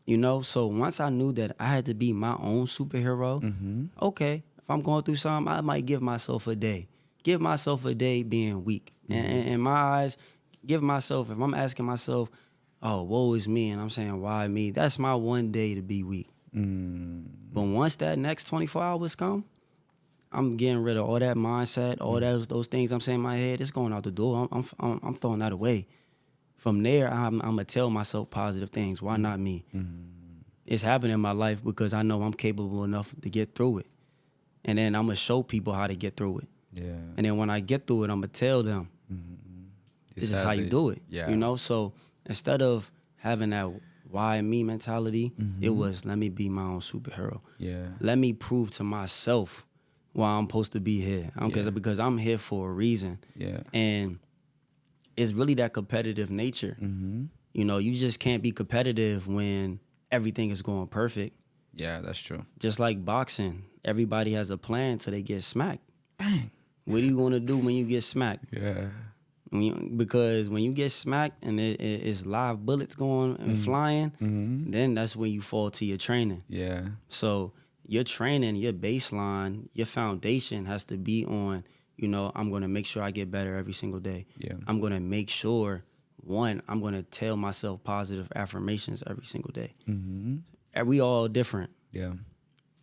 You know, so once I knew that I had to be my own superhero, okay, if I'm going through something, I might give myself a day. Give myself a day being weak. And in my eyes, if I'm asking myself, oh, woe is me, and I'm saying, why me? That's my one day to be weak. But once that next 24 hours come, I'm getting rid of all that mindset, all those things I'm saying in my head. It's going out the door. I'm throwing that away. From there, I'm gonna tell myself positive things. Why not me? It's happening in my life because I know I'm capable enough to get through it, and then I'm gonna show people how to get through it.
Yeah.
And then when I get through it, I'm gonna tell them, this is how you do it.
Yeah.
You know. So instead of having that why me mentality, it was let me be my own superhero.
Yeah.
Let me prove to myself why I'm supposed to be here. Because I'm here for a reason.
Yeah.
And it's really that competitive nature. You know, you just can't be competitive when everything is going perfect.
Yeah, that's true.
Just like boxing, everybody has a plan till they get smacked. Bang. What are you going to do when you get smacked?
Yeah.
Because when you get smacked and it's live bullets going and flying, then that's when you fall to your training.
Yeah.
So your training, your baseline, your foundation has to be on, you know, I'm going to make sure I get better every single day.
Yeah.
I'm going to make sure, I'm going to tell myself positive affirmations every single day. And we all different.
Yeah.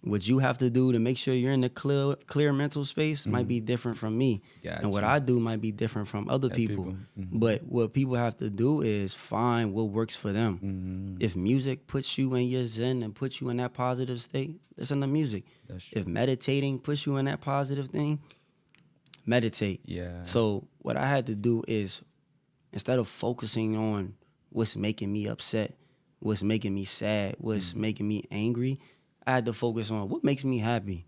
What you have to do to make sure you're in the clear mental space might be different from me.
Gotcha.
And what I do might be different from other people. But what people have to do is find what works for them. If music puts you in your zen and puts you in that positive state, listen to music.
That's true.
If meditating puts you in that positive thing, meditate.
Yeah.
So what I had to do is, instead of focusing on what's making me upset, what's making me sad, what's making me angry, I had to focus on what makes me happy.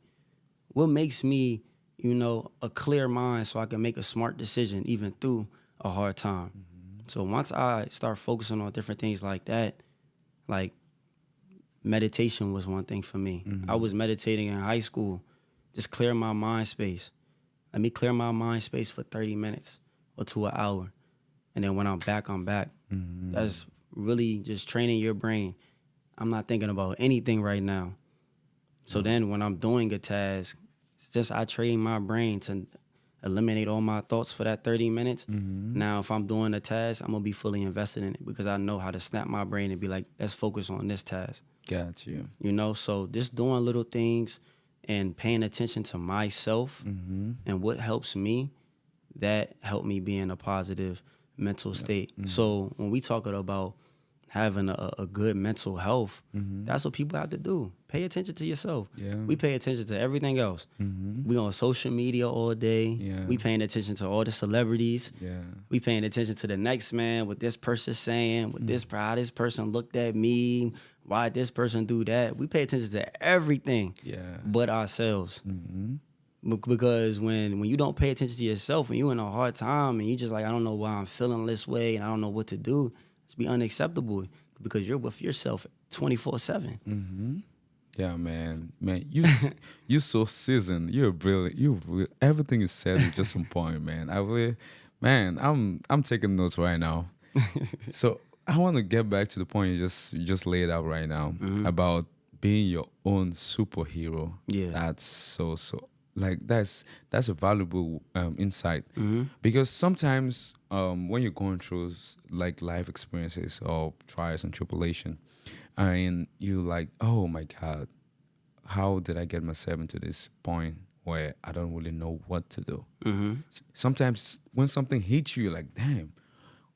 What makes me, you know, a clear mind so I can make a smart decision even through a hard time. So once I start focusing on different things like that, like meditation was one thing for me. I was meditating in high school, just clear my mind space. Let me clear my mind space for 30 minutes or to an hour. And then when I'm back, I'm back. That's really just training your brain. I'm not thinking about anything right now. So then when I'm doing a task, it's just I train my brain to eliminate all my thoughts for that 30 minutes. Now, if I'm doing a task, I'm going to be fully invested in it because I know how to snap my brain and be like, let's focus on this task.
Got you.
You know, so just doing little things and paying attention to myself and what helps me, that helped me be in a positive mental state. So when we talk about having a good mental health, that's what people have to do. Pay attention to yourself.
Yeah.
We pay attention to everything else. We on social media all day.
Yeah.
We paying attention to all the celebrities.
Yeah.
We paying attention to the next man, what this person saying, what this how this person looked at me, why this person do that. We pay attention to everything but ourselves. Because when you don't pay attention to yourself and you in a hard time and you just like, I don't know why I'm feeling this way and I don't know what to do, it's be unacceptable because you're with yourself 24/7.
Yeah, man, you so seasoned. You're brilliant. Everything you said is just on point, man. I'm taking notes right now. So I want to get back to the point you just laid out right now about being your own superhero. Yeah, that's so like that's a valuable insight because sometimes when you're going through like life experiences or trials and tribulation, and you like, oh my God, how did I get myself into this point where I don't really know what to do? Sometimes when something hits you, you're like, damn,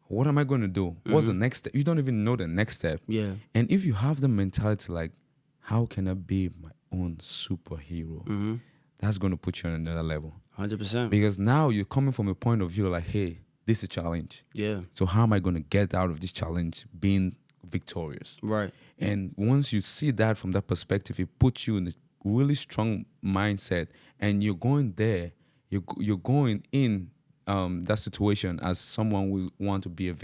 what am I going to do? What's the next step? You don't even know the next step. Yeah. And if you have the mentality like, how can I be my own superhero? That's going to put you on another level.
100%.
Because now you're coming from a point of view like, hey, this is a challenge. Yeah. So how am I going to get out of this challenge being victorious? Right. And once you see that from that perspective, it puts you in a really strong mindset, and you're going there. You're going in that situation as someone who want to be a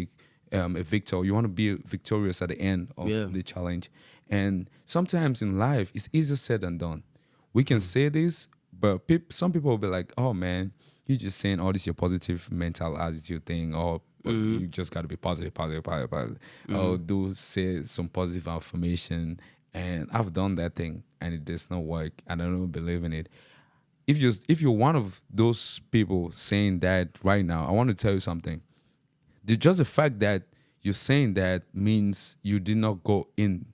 victor. You want to be victorious at the end of the challenge. And sometimes in life, it's easier said than done. We can say this, but some people will be like, oh man, you just saying all this your positive mental attitude thing, or you just got to be positive, positive, positive, positive. Or do say some positive affirmation. And I've done that thing, and it does not work. I don't believe in it. If you're one of those people saying that right now, I want to tell you something. Just the fact that you're saying that means you did not go in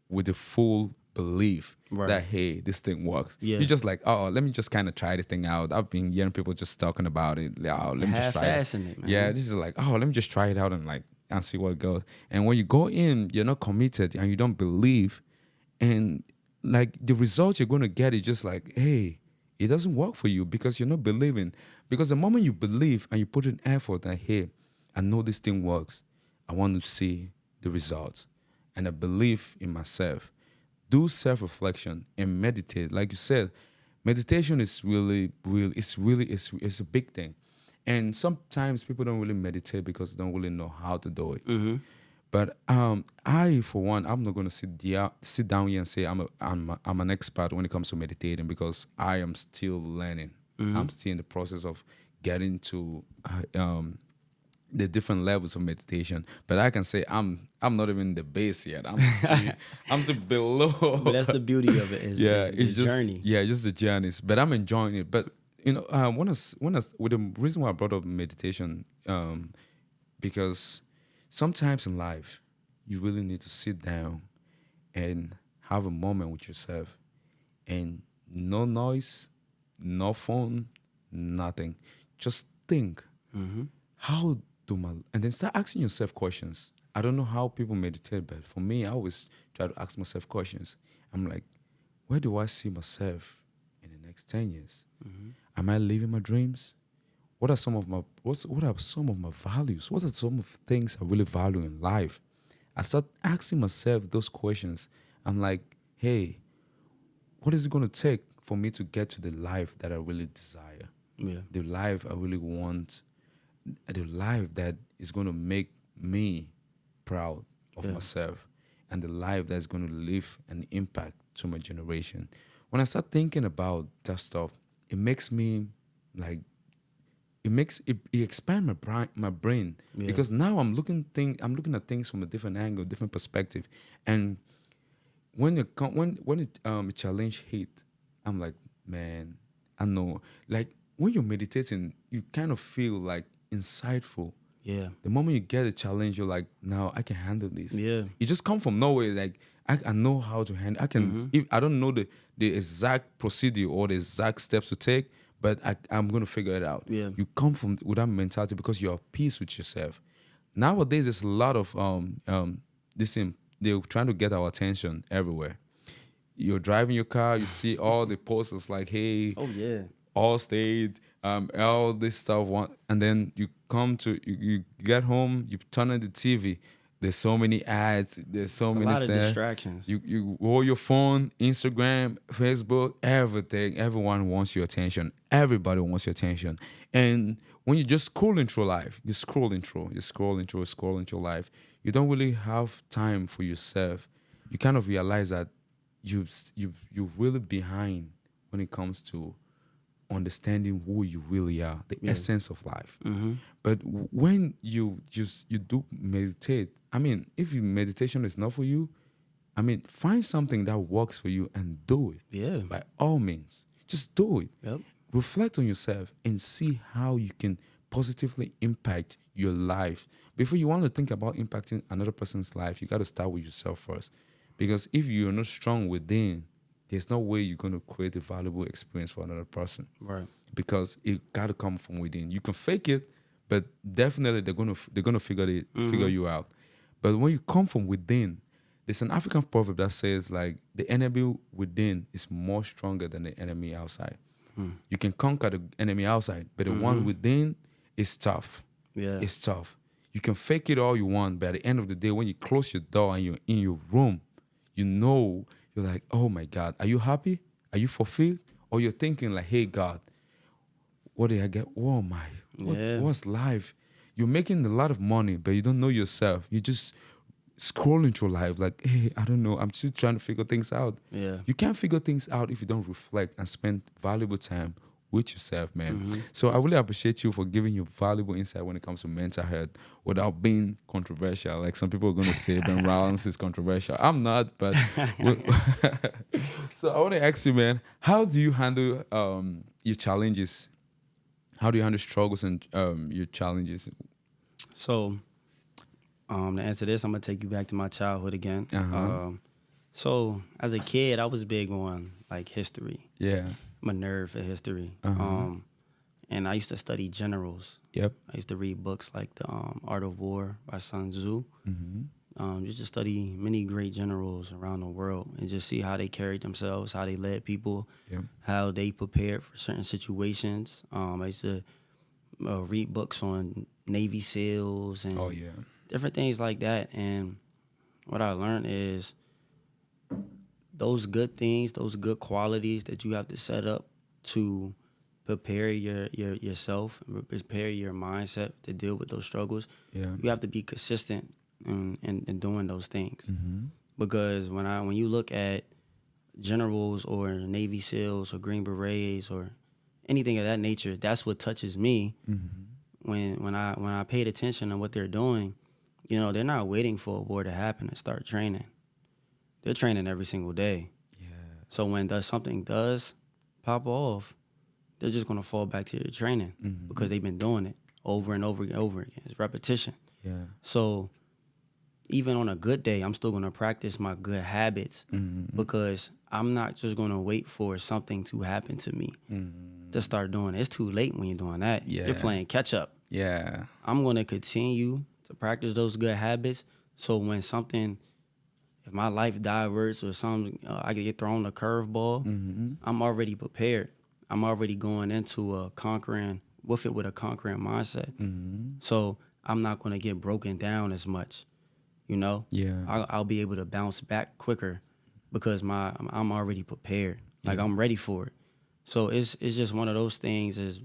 with the full belief that, hey, this thing works. Yeah. You're just like, oh, let me just kind of try this thing out. I've been hearing people just talking about it. Oh, let me just try it.
Man.
Yeah, this is like, oh, let me just try it out and see what goes. And when you go in, you're not committed and you don't believe, and like the results you're going to get is just like, hey, it doesn't work for you because you're not believing. Because the moment you believe and you put in effort that, hey, I know this thing works, I want to see the results, and I believe in myself. Do self-reflection and meditate. Like you said, meditation is it's a big thing. And sometimes people don't really meditate because they don't really know how to do it. But I, for one, I'm not going to sit down here and say I'm an expert when it comes to meditating, because I am still learning. I'm still in the process of getting to the different levels of meditation. But I can say I'm not even in the base yet. I'm still below.
But that's the beauty of it. It's just journey.
Yeah, just the journeys. But I'm enjoying it. But with the reason why I brought up meditation, because sometimes in life, you really need to sit down and have a moment with yourself, and no noise, no phone, nothing. Just think, how do and then start asking yourself questions. I don't know how people meditate, but for me, I always try to ask myself questions. I'm like, where do I see myself in the next 10 years? Am I living my dreams? What are some of my values? What are some of the things I really value in life? I start asking myself those questions. I'm like, hey, what is it going to take for me to get to the life that I really desire? Yeah. The life I really want, the life that is going to make me proud of myself, and the life that's going to leave an impact to my generation. When I start thinking about that stuff, it makes me like, it expands my brain, because now I'm looking at things from a different angle, different perspective. And when a challenge hit, I'm like, man, I know. Like when you're meditating, you kind of feel like insightful. Yeah. The moment you get a challenge, you're like, now I can handle this. Yeah. You just come from nowhere. Like I know how to handle. I can. If I don't know the exact procedure or the exact steps to take, but I'm going to figure it out. Yeah. You come with that mentality because you're at peace with yourself. Nowadays, there's a lot of they're trying to get our attention everywhere. You're driving your car, you see all the posters like, hey, all state, all this stuff, and then you you get home, you turn on the TV. There's so many ads. There's so many things. A lot of
distractions.
You hold your phone, Instagram, Facebook, everything. Everyone wants your attention. Everybody wants your attention. And when you're just scrolling through life, you're scrolling through life, you don't really have time for yourself. You kind of realize that you're really behind when it comes to understanding who you really are, the essence of life. But when you do meditate, I mean, if meditation is not for you, I mean, find something that works for you and do it. Yeah. By all means, just do it. Yep. Reflect on yourself and see how you can positively impact your life. Before you want to think about impacting another person's life, you got to start with yourself first. Because if you're not strong within, there's no way you're going to create a valuable experience for another person. Right. Because it got to come from within. You can fake it, but definitely they're going to figure you out. But when you come from within, there's an African proverb that says, like, the enemy within is more stronger than the enemy outside. You can conquer the enemy outside, but the one within is tough. Yeah. It's tough. You can fake it all you want, but at the end of the day, when you close your door and you're in your room, you know, you're like, oh my God, are you happy? Are you fulfilled? Or you're thinking like, hey God, what did I get? Oh my, what's life? You're making a lot of money, but you don't know yourself. You're just scrolling through life like, hey, I don't know. I'm still trying to figure things out. Yeah. You can't figure things out if you don't reflect and spend valuable time with yourself, man.
Mm-hmm.
So I really appreciate you for giving your valuable insight when it comes to mental health without being controversial. Like some people are going to say Benrolins is controversial. I'm not, but so I want to ask you, man, how do you handle your challenges? How do you handle struggles and your challenges?
So, to answer this, I'm gonna take you back to my childhood again.
Uh-huh.
So as a kid, I was big on like history.
Yeah.
I'm a nerd for history.
Uh-huh.
And I used to study generals.
Yep.
I used to read books like the Art of War by Sun Tzu.
Mm-hmm.
Just to study many great generals around the world and just see how they carried themselves, how they led people,
Yep.
how they prepared for certain situations. I used to read books on Navy SEALs and
Oh, yeah.
different things like that. And what I learned is those good things, those good qualities that you have to set up to prepare yourself, prepare your mindset to deal with those struggles.
Yeah.
You have to be consistent in doing those things.
Mm-hmm.
Because when you look at generals or Navy SEALs or Green Berets or anything of that nature, that's what touches me.
Mm-hmm.
When I paid attention to what they're doing, you know, they're not waiting for a war to happen to start training. They're training every single day.
Yeah.
So when something does pop off, they're just gonna fall back to their training
Mm-hmm.
because they've been doing it over and over and over again. It's repetition.
Yeah.
So even on a good day, I'm still gonna practice my good habits
Mm-hmm.
because I'm not just gonna wait for something to happen to me to start doing it. It's too late when you're doing that.
Yeah.
You're playing catch up.
Yeah.
I'm gonna continue to practice those good habits. So when something, if my life diverts or something, I could get thrown a curveball,
Mm-hmm.
I'm already prepared. I'm already going into with a conquering mindset.
Mm-hmm.
So I'm not gonna get broken down as much. You know,
Yeah.
I'll be able to bounce back quicker because I'm already prepared. Like
Yeah.
I'm ready for it. So it's just one of those things is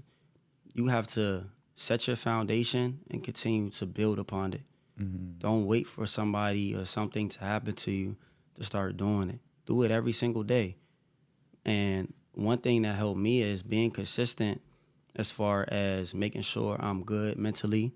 you have to set your foundation and continue to build upon it.
Mm-hmm.
Don't wait for somebody or something to happen to you to start doing it. Do it every single day. And one thing that helped me is being consistent as far as making sure I'm good mentally,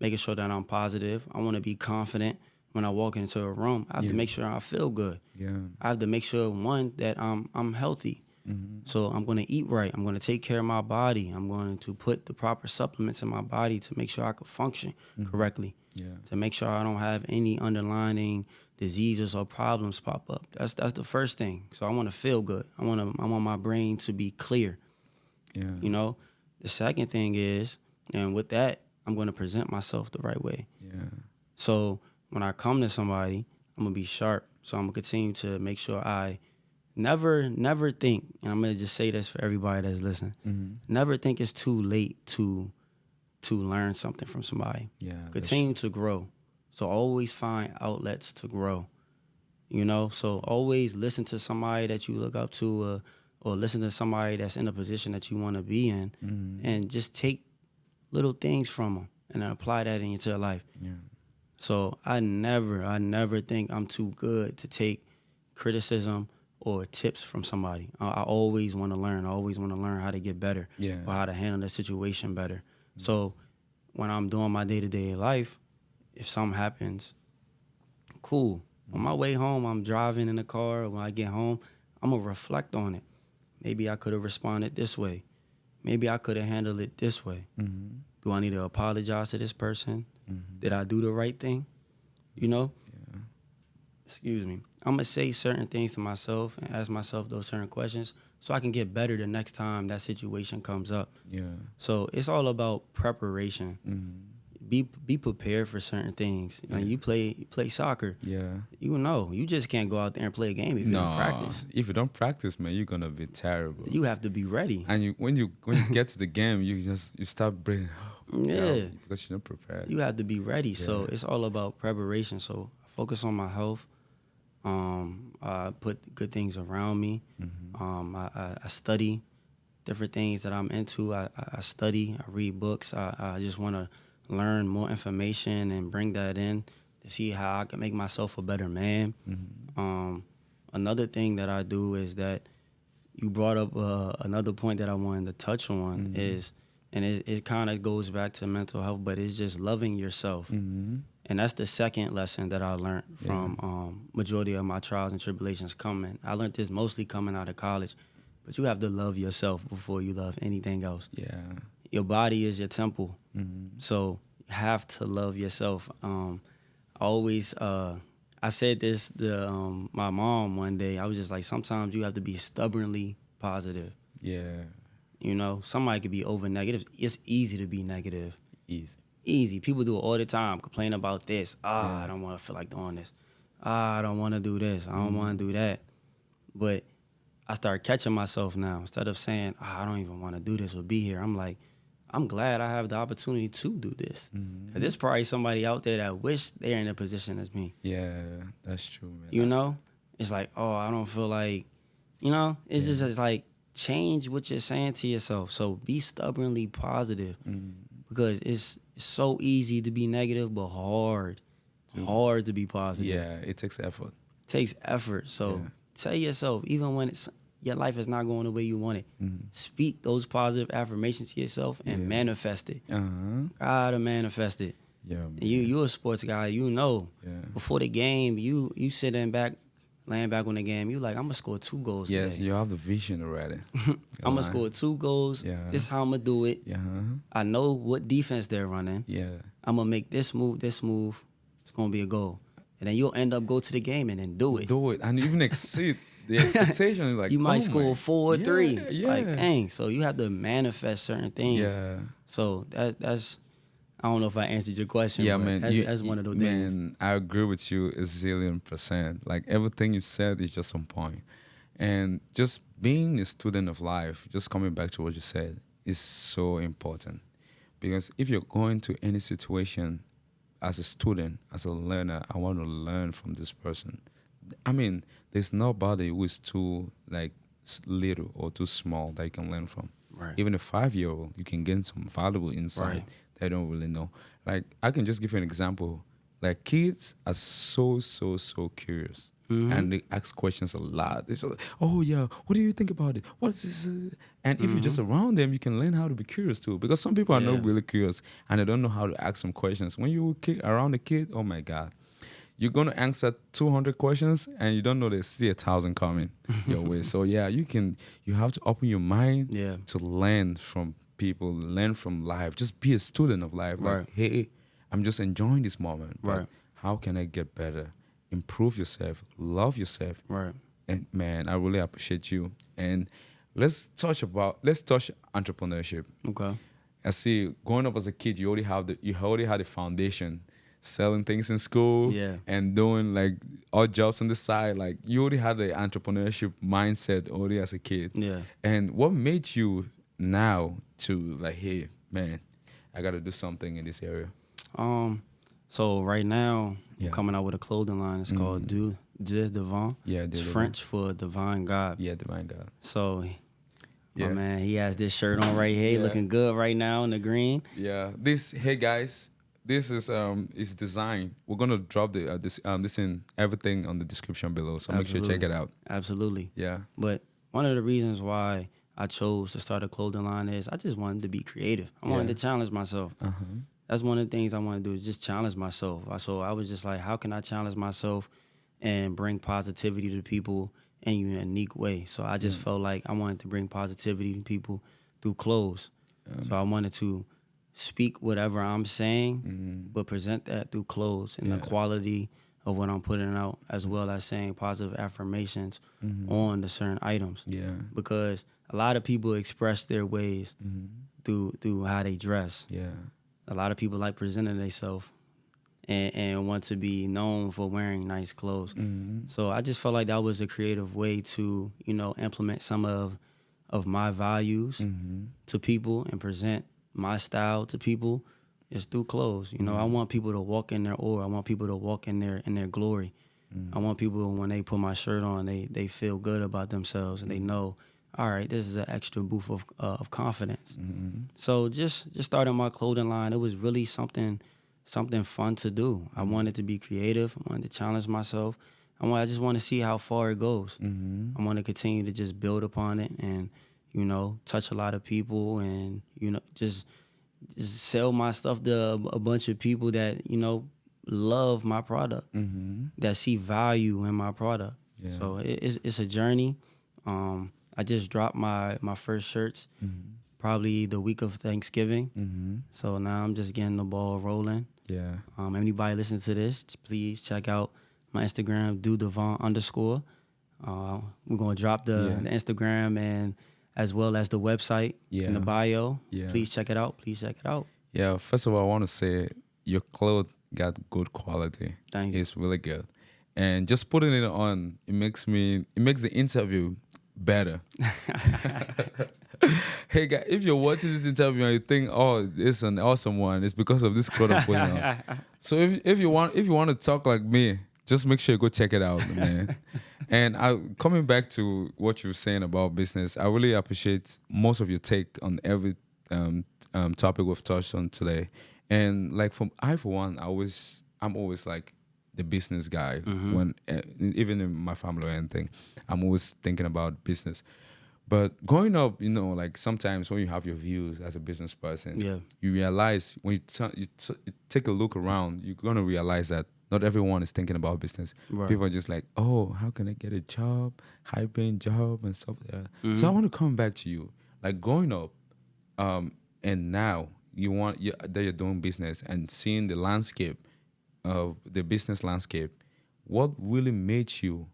making sure that I'm positive. I want to be confident when I walk into a room. I have to make sure I feel good.
Yeah.
I have to make sure, one, that I'm healthy.
Mm-hmm.
So I'm going to eat right. I'm going to take care of my body. I'm going to put the proper supplements in my body to make sure I can function correctly.
Yeah.
To make sure I don't have any underlying diseases or problems pop up. That's the first thing. So I want to feel good. I want my brain to be clear.
Yeah.
You know, the second thing is, and with that, I'm going to present myself the right way.
Yeah.
So when I come to somebody, I'm going to be sharp. So I'm going to continue to make sure I never think, and I'm going to just say this for everybody that's listening, never think it's too late to learn something from somebody.
Yeah.
Continue to grow. So always find outlets to grow. You know, so always listen to somebody that you look up to or listen to somebody that's in a position that you want to be in and just take little things from them and then apply that into your life.
Yeah.
So I never think I'm too good to take criticism or tips from somebody. I always want to learn. I always want to learn how to get better or how to handle the situation better. So when I'm doing my day-to-day life, if something happens, cool. On my way home, I'm driving in the car. When I get home, I'm going to reflect on it. Maybe I could have responded this way. Maybe I could have handled it this way.
Mm-hmm.
Do I need to apologize to this person? Did I do the right thing? You know?
Yeah.
Excuse me. I'm going to say certain things to myself and ask myself those certain questions so I can get better the next time that situation comes up.
Yeah.
So it's all about preparation.
Mm-hmm.
Be prepared for certain things. Like you play soccer.
Yeah.
You know, you just can't go out there and play a game if you don't practice.
If you don't practice, man, you're gonna be terrible.
You have to be ready.
And when you get to the game, you start breathing.
Yeah.
Because you're not prepared.
You have to be ready. So it's all about preparation. So I focus on my health. I put good things around me. I study different things that I'm into. I study. I read books. I just want to learn more information and bring that in to see how I can make myself a better man. Another thing that I do is that you brought up another point that I wanted to touch on is, and it kind of goes back to mental health, but it's just loving yourself. And that's the second lesson that I learned from majority of my trials and tribulations coming. I learned this mostly coming out of college, but you have to love yourself before you love anything else.
Yeah.
Your body is your temple, so you have to love yourself. I said this to my mom one day. I was just like, sometimes you have to be stubbornly positive.
Yeah.
You know, somebody could be over negative. It's easy to be negative.
Easy.
People do it all the time. Complain about this. I don't want to feel like doing this. I don't want to do this. I don't want to do that. But I started catching myself now. Instead of saying, I don't even want to do this or be here, I'm like, I'm glad I have the opportunity to do this. Because there's probably somebody out there that wish they're in a position as me.
Yeah, that's true, man.
You know? It's like, I don't feel like, it's just it's like, change what you're saying to yourself. So be stubbornly positive. Because it's so easy to be negative, but hard to be positive.
Yeah, it takes effort.
It takes effort. So tell yourself, even when your life is not going the way you want it, speak those positive affirmations to yourself and manifest it. Gotta manifest it.
Yeah, man.
You a sports guy, before the game, you sitting back, laying back on the game, you like, I'm gonna score 2 goals
Yes,
today.
you have the vision already.
I'm gonna score 2 goals.
Yeah.
This is how I'm gonna do it.
Yeah.
I know what defense they're running.
Yeah.
I'm gonna make this move. It's gonna be a goal. And then you'll end up go to the game and then do it.
And even exceed the expectation. Like,
you might score 4 or 3.
Yeah.
Like, dang. So you have to manifest certain things.
Yeah.
So that's I don't know if I answered your question.
Yeah,
but
man.
That's one of those things.
Man, I agree with you a zillion percent. Like, everything you said is just on point. And just being a student of life, just coming back to what you said, is so important. Because if you're going to any situation as a student, as a learner, I want to learn from this person. I mean, there's nobody who is too little or too small that you can learn from.
Right.
Even a 5-year-old, you can gain some valuable insight they don't really know. Like, I can just give you an example. Like, kids are so curious. And they ask questions a lot. They're like, oh, yeah, what do you think about it? What is this? And if you're just around them, you can learn how to be curious too. Because some people are not really curious and they don't know how to ask some questions. When you're around a kid, oh my God, you're going to answer 200 questions and you don't know there's still 1,000 coming your way. So, yeah, you have to open your mind to learn from people, learn from life. Just be a student of life. Like, hey, I'm just enjoying this moment. But how can I get better? Improve yourself, love yourself.
Right.
And man, I really appreciate you. And let's touch entrepreneurship.
Okay.
I see, growing up as a kid, you already had the foundation, selling things in school and doing like odd jobs on the side. Like, you already had the entrepreneurship mindset already as a kid.
Yeah.
And what made you now to like, hey, man, I got to do something in this area?
So right now, I'm coming out with a clothing line. It's called Dieu Divin.
Yeah,
it's French for divine God.
Yeah, divine God.
So, my man, he has this shirt on right here, looking good right now in the green.
Yeah. Hey guys, this is design. We're gonna drop this in everything on the description below. So make sure you check it out.
Absolutely.
Yeah.
But one of the reasons why I chose to start a clothing line is I just wanted to be creative. I wanted to challenge myself. That's one of the things I want to do is just challenge myself. So I was just like, how can I challenge myself and bring positivity to people in a unique way? So I just felt like I wanted to bring positivity to people through clothes. So I wanted to speak whatever I'm saying, but present that through clothes and the quality of what I'm putting out, as well as saying positive affirmations on the certain items.
Yeah.
Because a lot of people express their ways through how they dress.
Yeah.
A lot of people like presenting themselves and want to be known for wearing nice clothes. So I just felt like that was a creative way to, implement some of my values to people and present my style to people is through clothes. I want people to walk in their aura. I want people to walk in their glory. I want people, when they put my shirt on, they feel good about themselves and they know, all right, this is an extra boost of confidence. So just starting my clothing line, it was really something fun to do. I wanted to be creative. I wanted to challenge myself. I just want to see how far it goes.
Mm-hmm.
I want to continue to just build upon it and, touch a lot of people and, just sell my stuff to a bunch of people that, love my product,
Mm-hmm.
that see value in my product.
Yeah.
So it's a journey. I just dropped my first shirts probably the week of Thanksgiving.
Mm-hmm.
So now I'm just getting the ball rolling.
Yeah.
Anybody listening to this, please check out my Instagram, _. We're gonna drop the Instagram and as well as the website in the bio.
Yeah.
Please check it out.
Yeah. First of all, I want to say your clothes got good quality.
Thank you.
It's really good, and just putting it on, it makes the interview better. Hey guys, if you're watching this interview and you think, oh, it's an awesome one, it's because of this clothes I'm putting on. So if you want to talk like me, just make sure you go check it out, man. And coming back to what you were saying about business, I really appreciate most of your take on every topic we've touched on today. And like for one, I'm always like the business guy when even in my family or anything, I'm always thinking about business. But growing up, like sometimes when you have your views as a business person, you realize when you take a look around, you're gonna realize that not everyone is thinking about business.
Right.
People are just like, oh, how can I get a job, high-paying job and stuff like that. So I want to come back to you, like growing up, and now that you're doing business and seeing the landscape of the business landscape. What really made you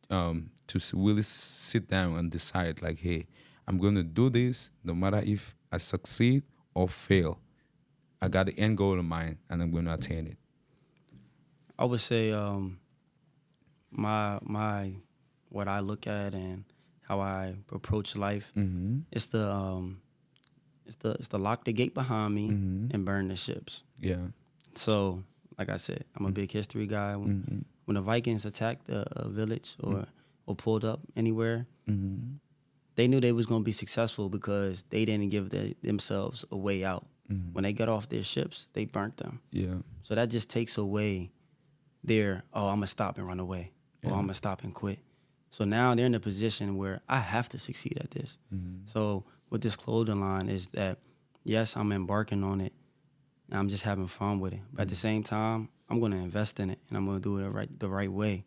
to really sit down and decide, like, hey, I'm going to do this no matter if I succeed or fail. I got the end goal in mind and I'm going to attain it.
I would say my what I look at and how I approach life. It's the lock the gate behind me and burn the ships.
Yeah.
So, like I said, I'm a big history guy. When the Vikings attacked a village or pulled up anywhere, they knew they was going to be successful because they didn't give themselves a way out. When they got off their ships, they burnt them.
Yeah.
So that just takes away their, I'm going to stop and run away. Or I'm going to stop and quit. So now they're in a position where I have to succeed at this. So with this clothing line is that, yes, I'm embarking on it. And I'm just having fun with it. But at the same time, I'm going to invest in it, and I'm going to do it the right way.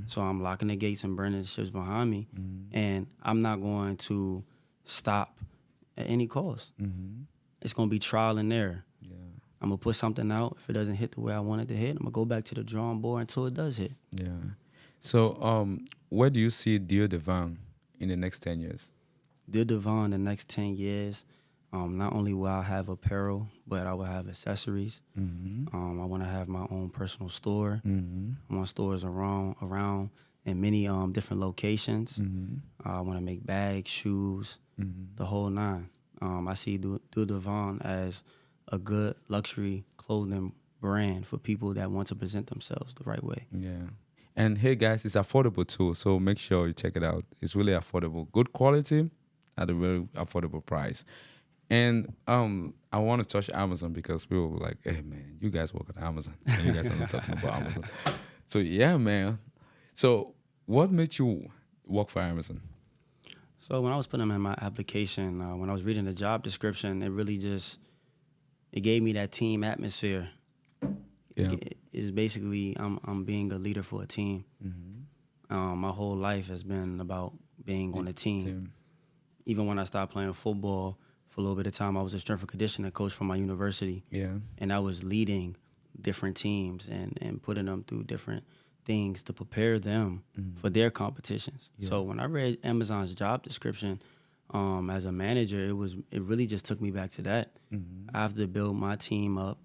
So I'm locking the gates and burning the ships behind me, and I'm not going to stop at any cost. It's going to be trial and error.
Yeah.
I'm going to put something out. If it doesn't hit the way I want it to hit, I'm going to go back to the drawing board until it does hit.
Yeah. So where do you see Dio Devon in the next 10 years?
Dio Devon the next 10 years, not only will I have apparel, but I will have accessories. I want to have my own personal store. I want stores around in many different locations. I want to make bags, shoes, the whole nine. I see Dio Devon as a good luxury clothing brand for people that want to present themselves the right way.
Yeah. And hey, guys, it's affordable too, so make sure you check it out. It's really affordable. Good quality at a very affordable price. And I want to touch Amazon because people were like, hey, man, you guys work at Amazon. And you guys are not talking about Amazon. So, yeah, man. So what made you work for Amazon?
So when I was putting in my application, when I was reading the job description, it gave me that team atmosphere.
Yeah.
It's basically I'm being a leader for a team. My whole life has been about being on a team. Even when I started playing football, for a little bit of time, I was a strength and conditioning coach for my university.
Yeah.
And I was leading different teams and putting them through different things to prepare them for their competitions. Yeah. So when I read Amazon's job description as a manager, it really just took me back to that. I have to build my team up.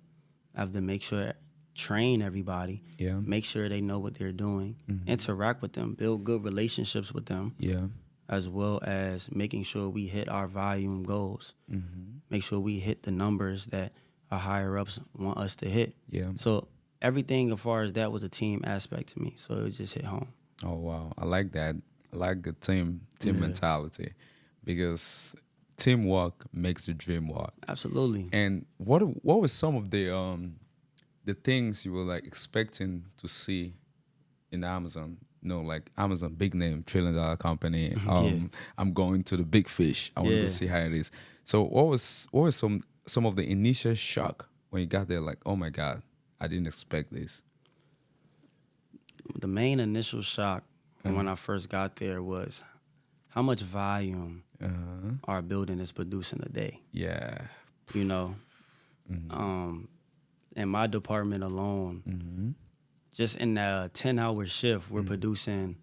I have to make sure, train everybody, make sure they know what they're doing, interact with them, build good relationships with them. Yeah. As well as making sure we hit our volume goals, make sure we hit the numbers that our higher-ups want us to hit. Yeah. So everything as far as that was a team aspect to me, so it just hit home.
Oh, wow. I like that. I like the team mentality because teamwork makes the dream work.
Absolutely.
And what were some of the things you were like expecting to see in Amazon. No, like Amazon, big name, $1 trillion company.
Yeah.
I'm going to the big fish. I want to go
Yeah.
see how it is. So what was some of the initial shock when you got there? Like, oh my God, I didn't expect this.
The main initial shock when I first got there was how much volume our building is producing a day.
Yeah.
You know, in my department alone, just in a 10-hour shift, we're producing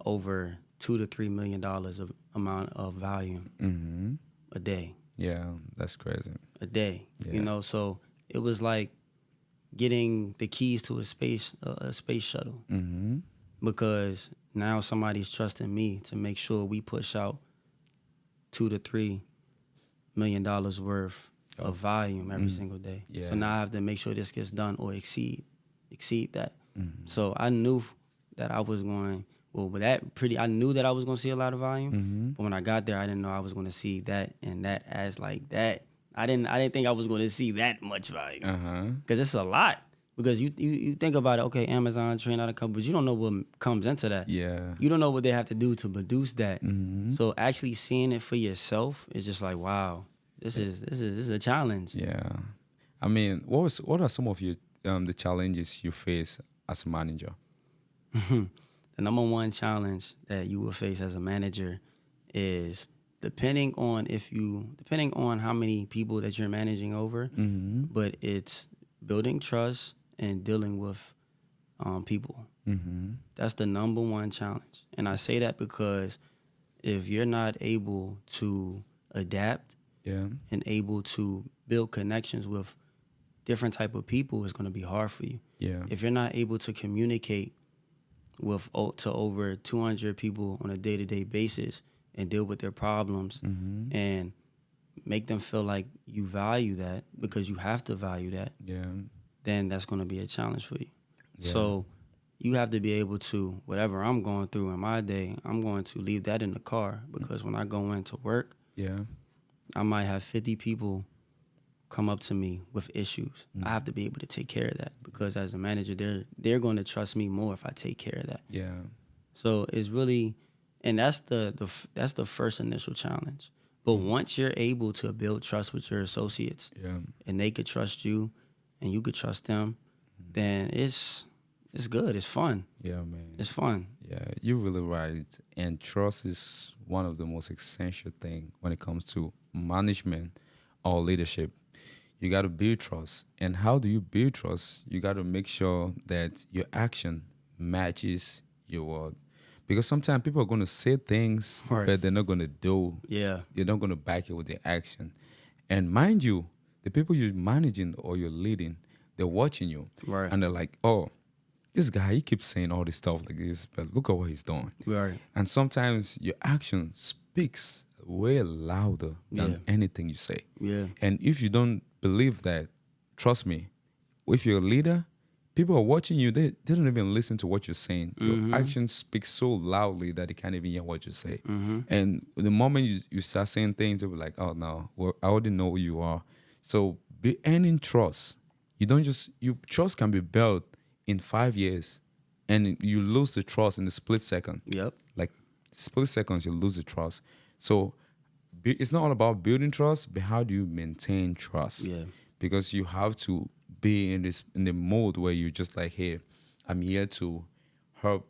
over $2 to $3 million of amount of volume a day.
Yeah, that's crazy.
A day.
Yeah.
You know, so it was like getting the keys to a space shuttle, because now somebody's trusting me to make sure we push out $2 to $3 million worth of volume every single day.
Yeah.
So now I have to make sure this gets done or exceed that. So I knew that I was going. I knew that I was going to see a lot of volume, but when I got there, I didn't know I was going to see that and that as like that. I didn't think I was going to see that much volume, because it's a lot. Because you think about it, okay, Amazon train out a couple, but you don't know what comes into that.
Yeah.
You don't know what they have to do to produce that. So actually seeing it for yourself is just like, wow, this is a challenge.
Yeah. I mean, what are some of your the challenges you face as a manager?
The number one challenge that you will face as a manager is depending on how many people that you're managing over, but it's building trust and dealing with people. That's the number one challenge. And I say that because if you're not able to adapt and able to build connections with different type of people, it's going to be hard for you.
Yeah.
If you're not able to communicate with to over 200 people on a day-to-day basis and deal with their problems and make them feel like you value that, because you have to value that, then that's going to be a challenge for you.
Yeah.
So you have to be able to, whatever I'm going through in my day, I'm going to leave that in the car, because when I go into work, I might have 50 people come up to me with issues. I have to be able to take care of that, because as a manager, they're going to trust me more if I take care of that.
Yeah.
So it's really, and that's the first initial challenge. But once you're able to build trust with your associates, and they could trust you, and you could trust them, then it's good. It's fun.
Yeah, man.
It's fun.
Yeah, you're really right. And trust is one of the most essential thing when it comes to management or leadership. You got to build trust. And how do you build trust? You got to make sure that your action matches your word. Because sometimes people are going to say things, but they're not going to do.
Yeah.
They're not going to back it with their action. And mind you, the people you're managing or you're leading, they're watching you.
Right.
And they're like, oh, this guy, he keeps saying all this stuff like this, but look at what he's doing.
Right.
And sometimes your action speaks way louder than anything you say.
Yeah.
And if you don't believe that, trust me, if you're a leader, people are watching you, they don't even listen to what you're saying. Your actions speak so loudly that they can't even hear what you say. And the moment you start saying things, they'll be like, oh no, well, I already know who you are. So be earning trust. Trust can be built in 5 years, and you lose the trust in a split second.
Yep.
Like split seconds, you lose the trust. So it's not all about building trust, but how do you maintain trust?
Yeah.
Because you have to be in the mode where you're just like, hey, I'm here to help,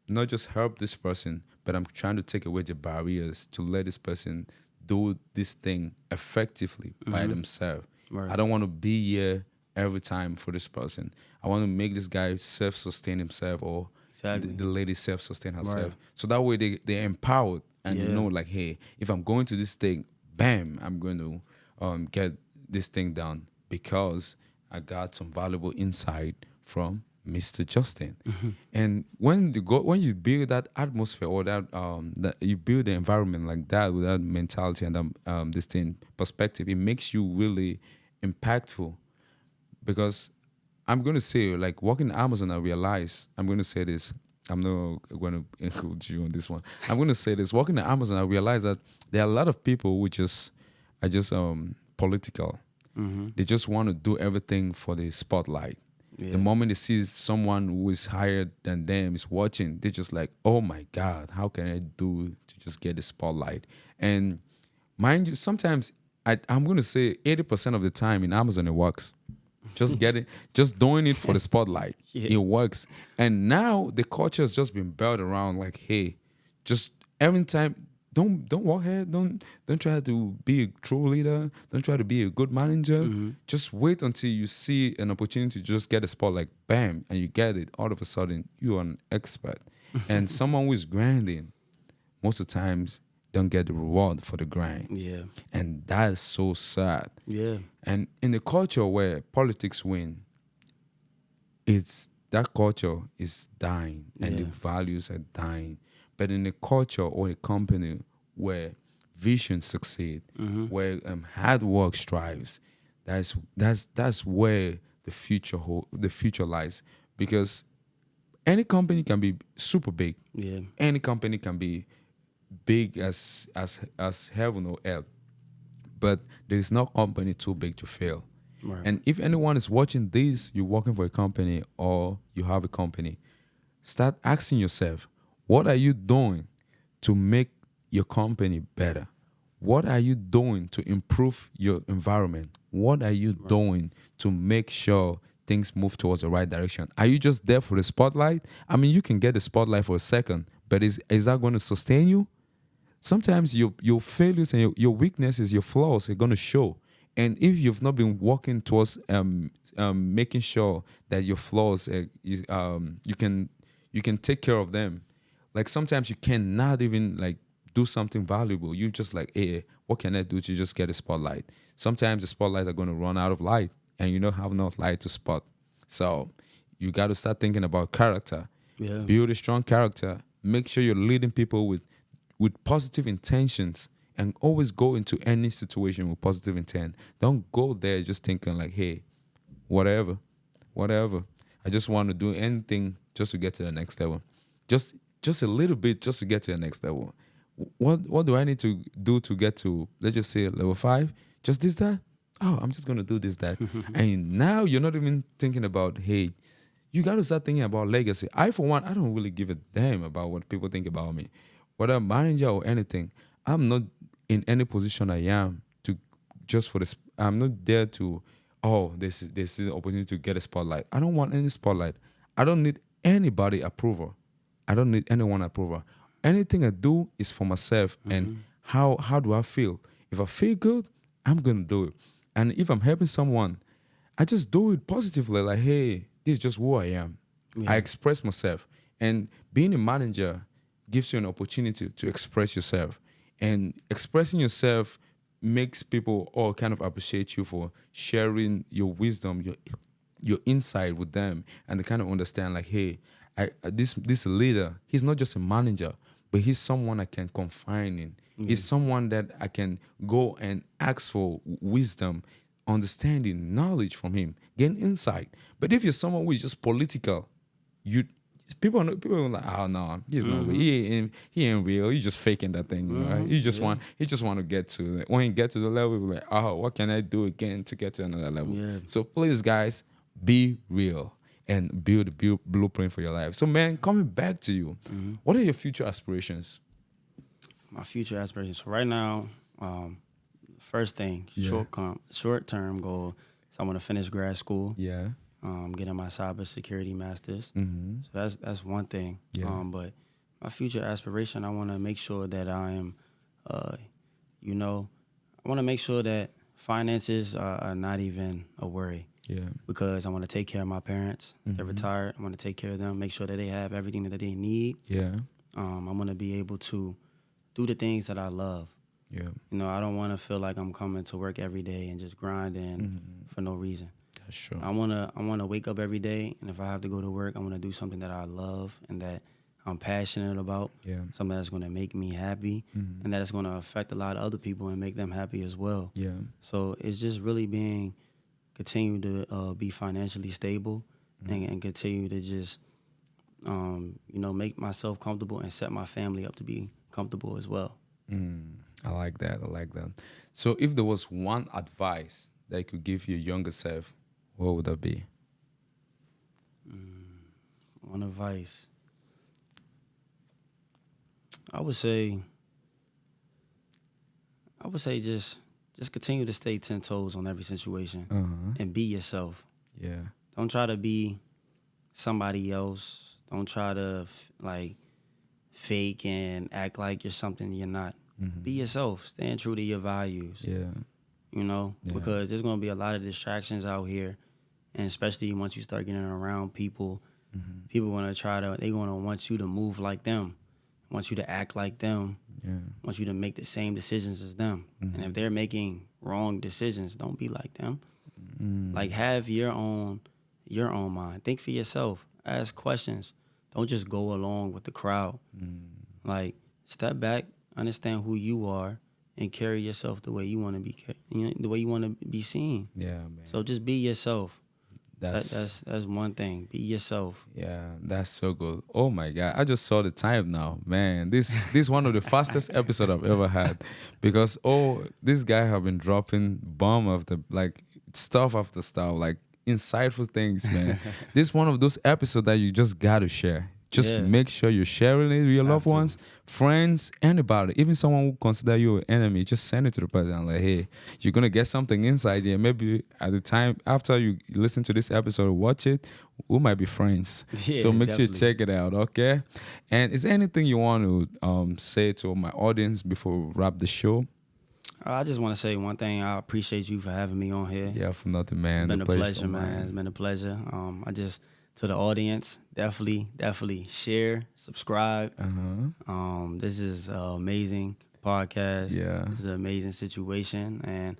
not just help this person, but I'm trying to take away the barriers to let this person do this thing effectively by themselves.
Right.
I don't want to be here every time for this person. I want to make this guy self-sustain himself, or the lady self-sustain herself.
Right.
So that way they're empowered and you know, like, hey, if I'm going to this thing, bam, I'm going to get this thing done because I got some valuable insight from Mr. Justin. And when you build that atmosphere or that you build the environment like that with that mentality and this thing perspective, it makes you really impactful. Because I'm going to say, like, working at Amazon, I realize, I'm going to say this, I'm not going to include you on this one. I'm going to say this, working at Amazon, I realize that there are a lot of people who are just political. They just want to do everything for the spotlight.
Yeah.
The moment they see someone who is higher than them is watching, they're just like, oh my God, how can I do to just get the spotlight? And mind you, sometimes I'm going to say 80% of the time in Amazon, it works. Just doing it for the spotlight.
Yeah.
It works. And now the culture has just been built around like, hey, just every time, don't walk ahead. Don't try to be a true leader. Don't try to be a good manager. Just wait until you see an opportunity to just get a spotlight, bam, and you get it. All of a sudden, you are an expert. And someone who is grinding, most of the times, don't get the reward for the grind.
Yeah.
And that is so sad.
Yeah.
And in the culture where politics win, that culture is dying and the
Yeah.
values are dying. But in a culture or a company where vision succeed, where hard work strives, that's where the future lies. Because any company can be super big.
Yeah.
Any company can be big as heaven or earth, but there is no company too big to fail.
Right.
And if anyone is watching this, you're working for a company or you have a company, start asking yourself, what are you doing to make your company better? What are you doing to improve your environment? What are you doing to make sure things move towards the right direction? Are you just there for the spotlight? I mean, you can get the spotlight for a second, but is that going to sustain you? Sometimes your failures and your weaknesses, your flaws are going to show. And if you've not been working towards making sure that your flaws, you can take care of them. Like sometimes you cannot even like do something valuable. You just like, hey, what can I do to just get a spotlight? Sometimes the spotlight are going to run out of light and you don't have enough light to spot. So you got to start thinking about character.
Yeah.
Build a strong character. Make sure you're leading people with positive intentions, and always go into any situation with positive intent. Don't go there just thinking like, hey, whatever. I just want to do anything just to get to the next level. Just a little bit just to get to the next level. What do I need to do to get to, let's just say, level 5? Just this, that? Oh, I'm just going to do this, that. And now you're not even thinking about, hey, you got to start thinking about legacy. I, for one, I don't really give a damn about what people think about me. Whether I'm manager or anything, I'm not in any position I am to just for this. I'm not there to, this is an opportunity to get a spotlight. I don't want any spotlight. I don't need anybody approval. I don't need anyone approval. Anything I do is for myself and how do I feel. If I feel good, I'm going to do it. And if I'm helping someone, I just do it positively. Like, hey, this is just who I am. Yeah. I express myself. And being a manager gives you an opportunity to express yourself. And expressing yourself makes people all kind of appreciate you for sharing your wisdom, your insight with them. And they kind of understand like, hey, this leader, he's not just a manager, but he's someone I can confide in. He's someone that I can go and ask for wisdom, understanding, knowledge from him, gain insight. But if you're someone who is just political, people are like, oh no, he's not real. He ain't real. He's just faking that thing. Right? He just want to get to it. When you get to the level, you're like, oh, what can I do again to get to another level? Yeah. So please, guys, be real and build a blueprint for your life. So, man, coming back to you, what are your future aspirations?
My future aspirations. So right now, first thing, short term goal is I want to finish grad school.
Yeah.
Getting my cybersecurity master's. So that's one thing.
Yeah.
But my future aspiration, I want to make sure that I am, I want to make sure that finances are not even a worry.
Yeah.
Because I want to take care of my parents. They're retired. I want to take care of them, make sure that they have everything that they need.
Yeah.
I want to be able to do the things that I love.
Yeah.
I don't want to feel like I'm coming to work every day and just grinding for no reason.
That's true.
I wanna wake up every day, and if I have to go to work, I want to do something that I love and that I'm passionate about.
Yeah.
Something that's going to make me happy, and that is going to affect a lot of other people and make them happy as well.
Yeah.
So it's just really continue to be financially stable and continue to just make myself comfortable and set my family up to be comfortable as well.
I like that. So if there was one advice that you could give your younger self, what would that be?
One advice. I would say just continue to stay 10 toes on every situation and be yourself.
Yeah.
Don't try to be somebody else. Don't try to fake and act like you're something you're not. Be yourself. Stand true to your values.
Yeah.
You know, because there's going to be a lot of distractions out here, and especially once you start getting around people, people going to they're going to want you to move like them, want you to act like them, want you to make the same decisions as them. And if they're making wrong decisions, don't be like them. Like, have your own mind. Think for yourself. Ask questions. Don't just go along with the crowd. Like, step back, understand who you are, and carry yourself the way you want to be, the way you want to be seen.
Yeah, man.
So just be yourself. That's one thing. Be yourself.
Yeah, that's so good. Oh my God, I just saw the time now, man. This is one of the fastest episodes I've ever had, because this guy have been dropping bomb after stuff after stuff, like insightful things, man. This is one of those episodes that you just gotta share. Just make sure you're sharing it with your loved ones, friends, anybody, even someone who consider you an enemy. Just send it to the person like, hey, you're going to get something inside here. Maybe at the time, after you listen to this episode or watch it, we might be friends.
Yeah,
so make
definitely.
sure you check it out, okay? And is there anything you want to say to my audience before we wrap the show?
I just want to say one thing. I appreciate you for having me on here.
Yeah, for nothing, man.
It's been a pleasure, man.
man.
It's been a pleasure. To the audience, definitely share, subscribe. This is an amazing podcast.
Yeah.
It's an amazing situation, and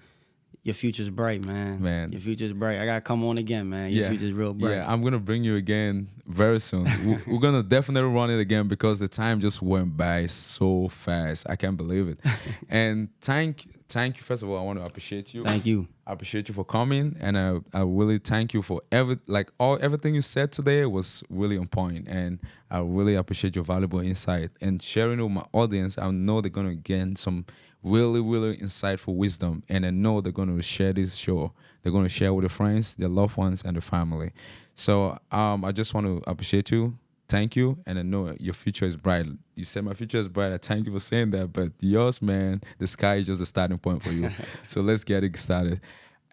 your future's bright, man.
Man.
Your future's bright. I got to come on again, man. Your future's real bright.
Yeah, I'm going to bring you again very soon. We're going to definitely run it again, because the time just went by so fast. I can't believe it. And thank you. First of all, I want to appreciate you.
Thank you.
I appreciate you for coming, and I really thank you for everything you said today was really on point, and I really appreciate your valuable insight and sharing with my audience. I know they're gonna gain some really, really insightful wisdom, and I know they're gonna share this show. They're gonna share with their friends, their loved ones, and their family. So I just want to appreciate you. Thank you, and I know your future is bright. You said my future is bright. I thank you for saying that, but yours, man, the sky is just a starting point for you. So let's get it started.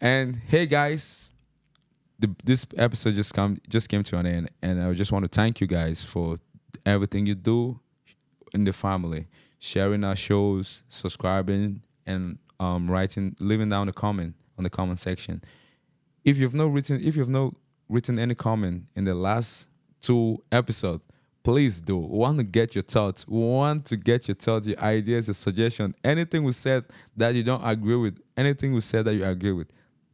And hey, guys, this episode just came to an end, and I just want to thank you guys for everything you do in the family, sharing our shows, subscribing, and leaving down a comment on the comment section. If you've not written any comment in the last 2 episodes, please do. We want to get your thoughts. We want to get your thoughts, your ideas, your suggestions. Anything we said that you don't agree with, anything we said that you agree with,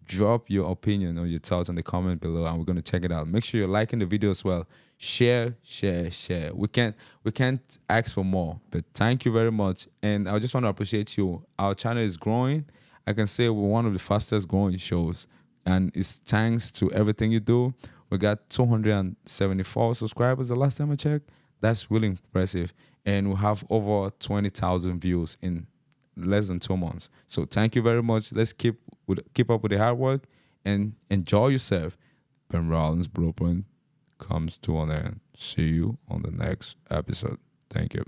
drop your opinion or your thoughts in the comment below, and we're going to check it out. Make sure you're liking the video as well. Share. We can't ask for more, but thank you very much. And I just want to appreciate you. Our channel is growing. I can say we're one of the fastest growing shows, and it's thanks to everything you do. We got 274 subscribers the last time I checked. That's really impressive. And we have over 20,000 views in less than 2 months. So thank you very much. Let's keep up with the hard work and enjoy yourself. Benrolins Blueprint comes to an end. See you on the next episode. Thank you.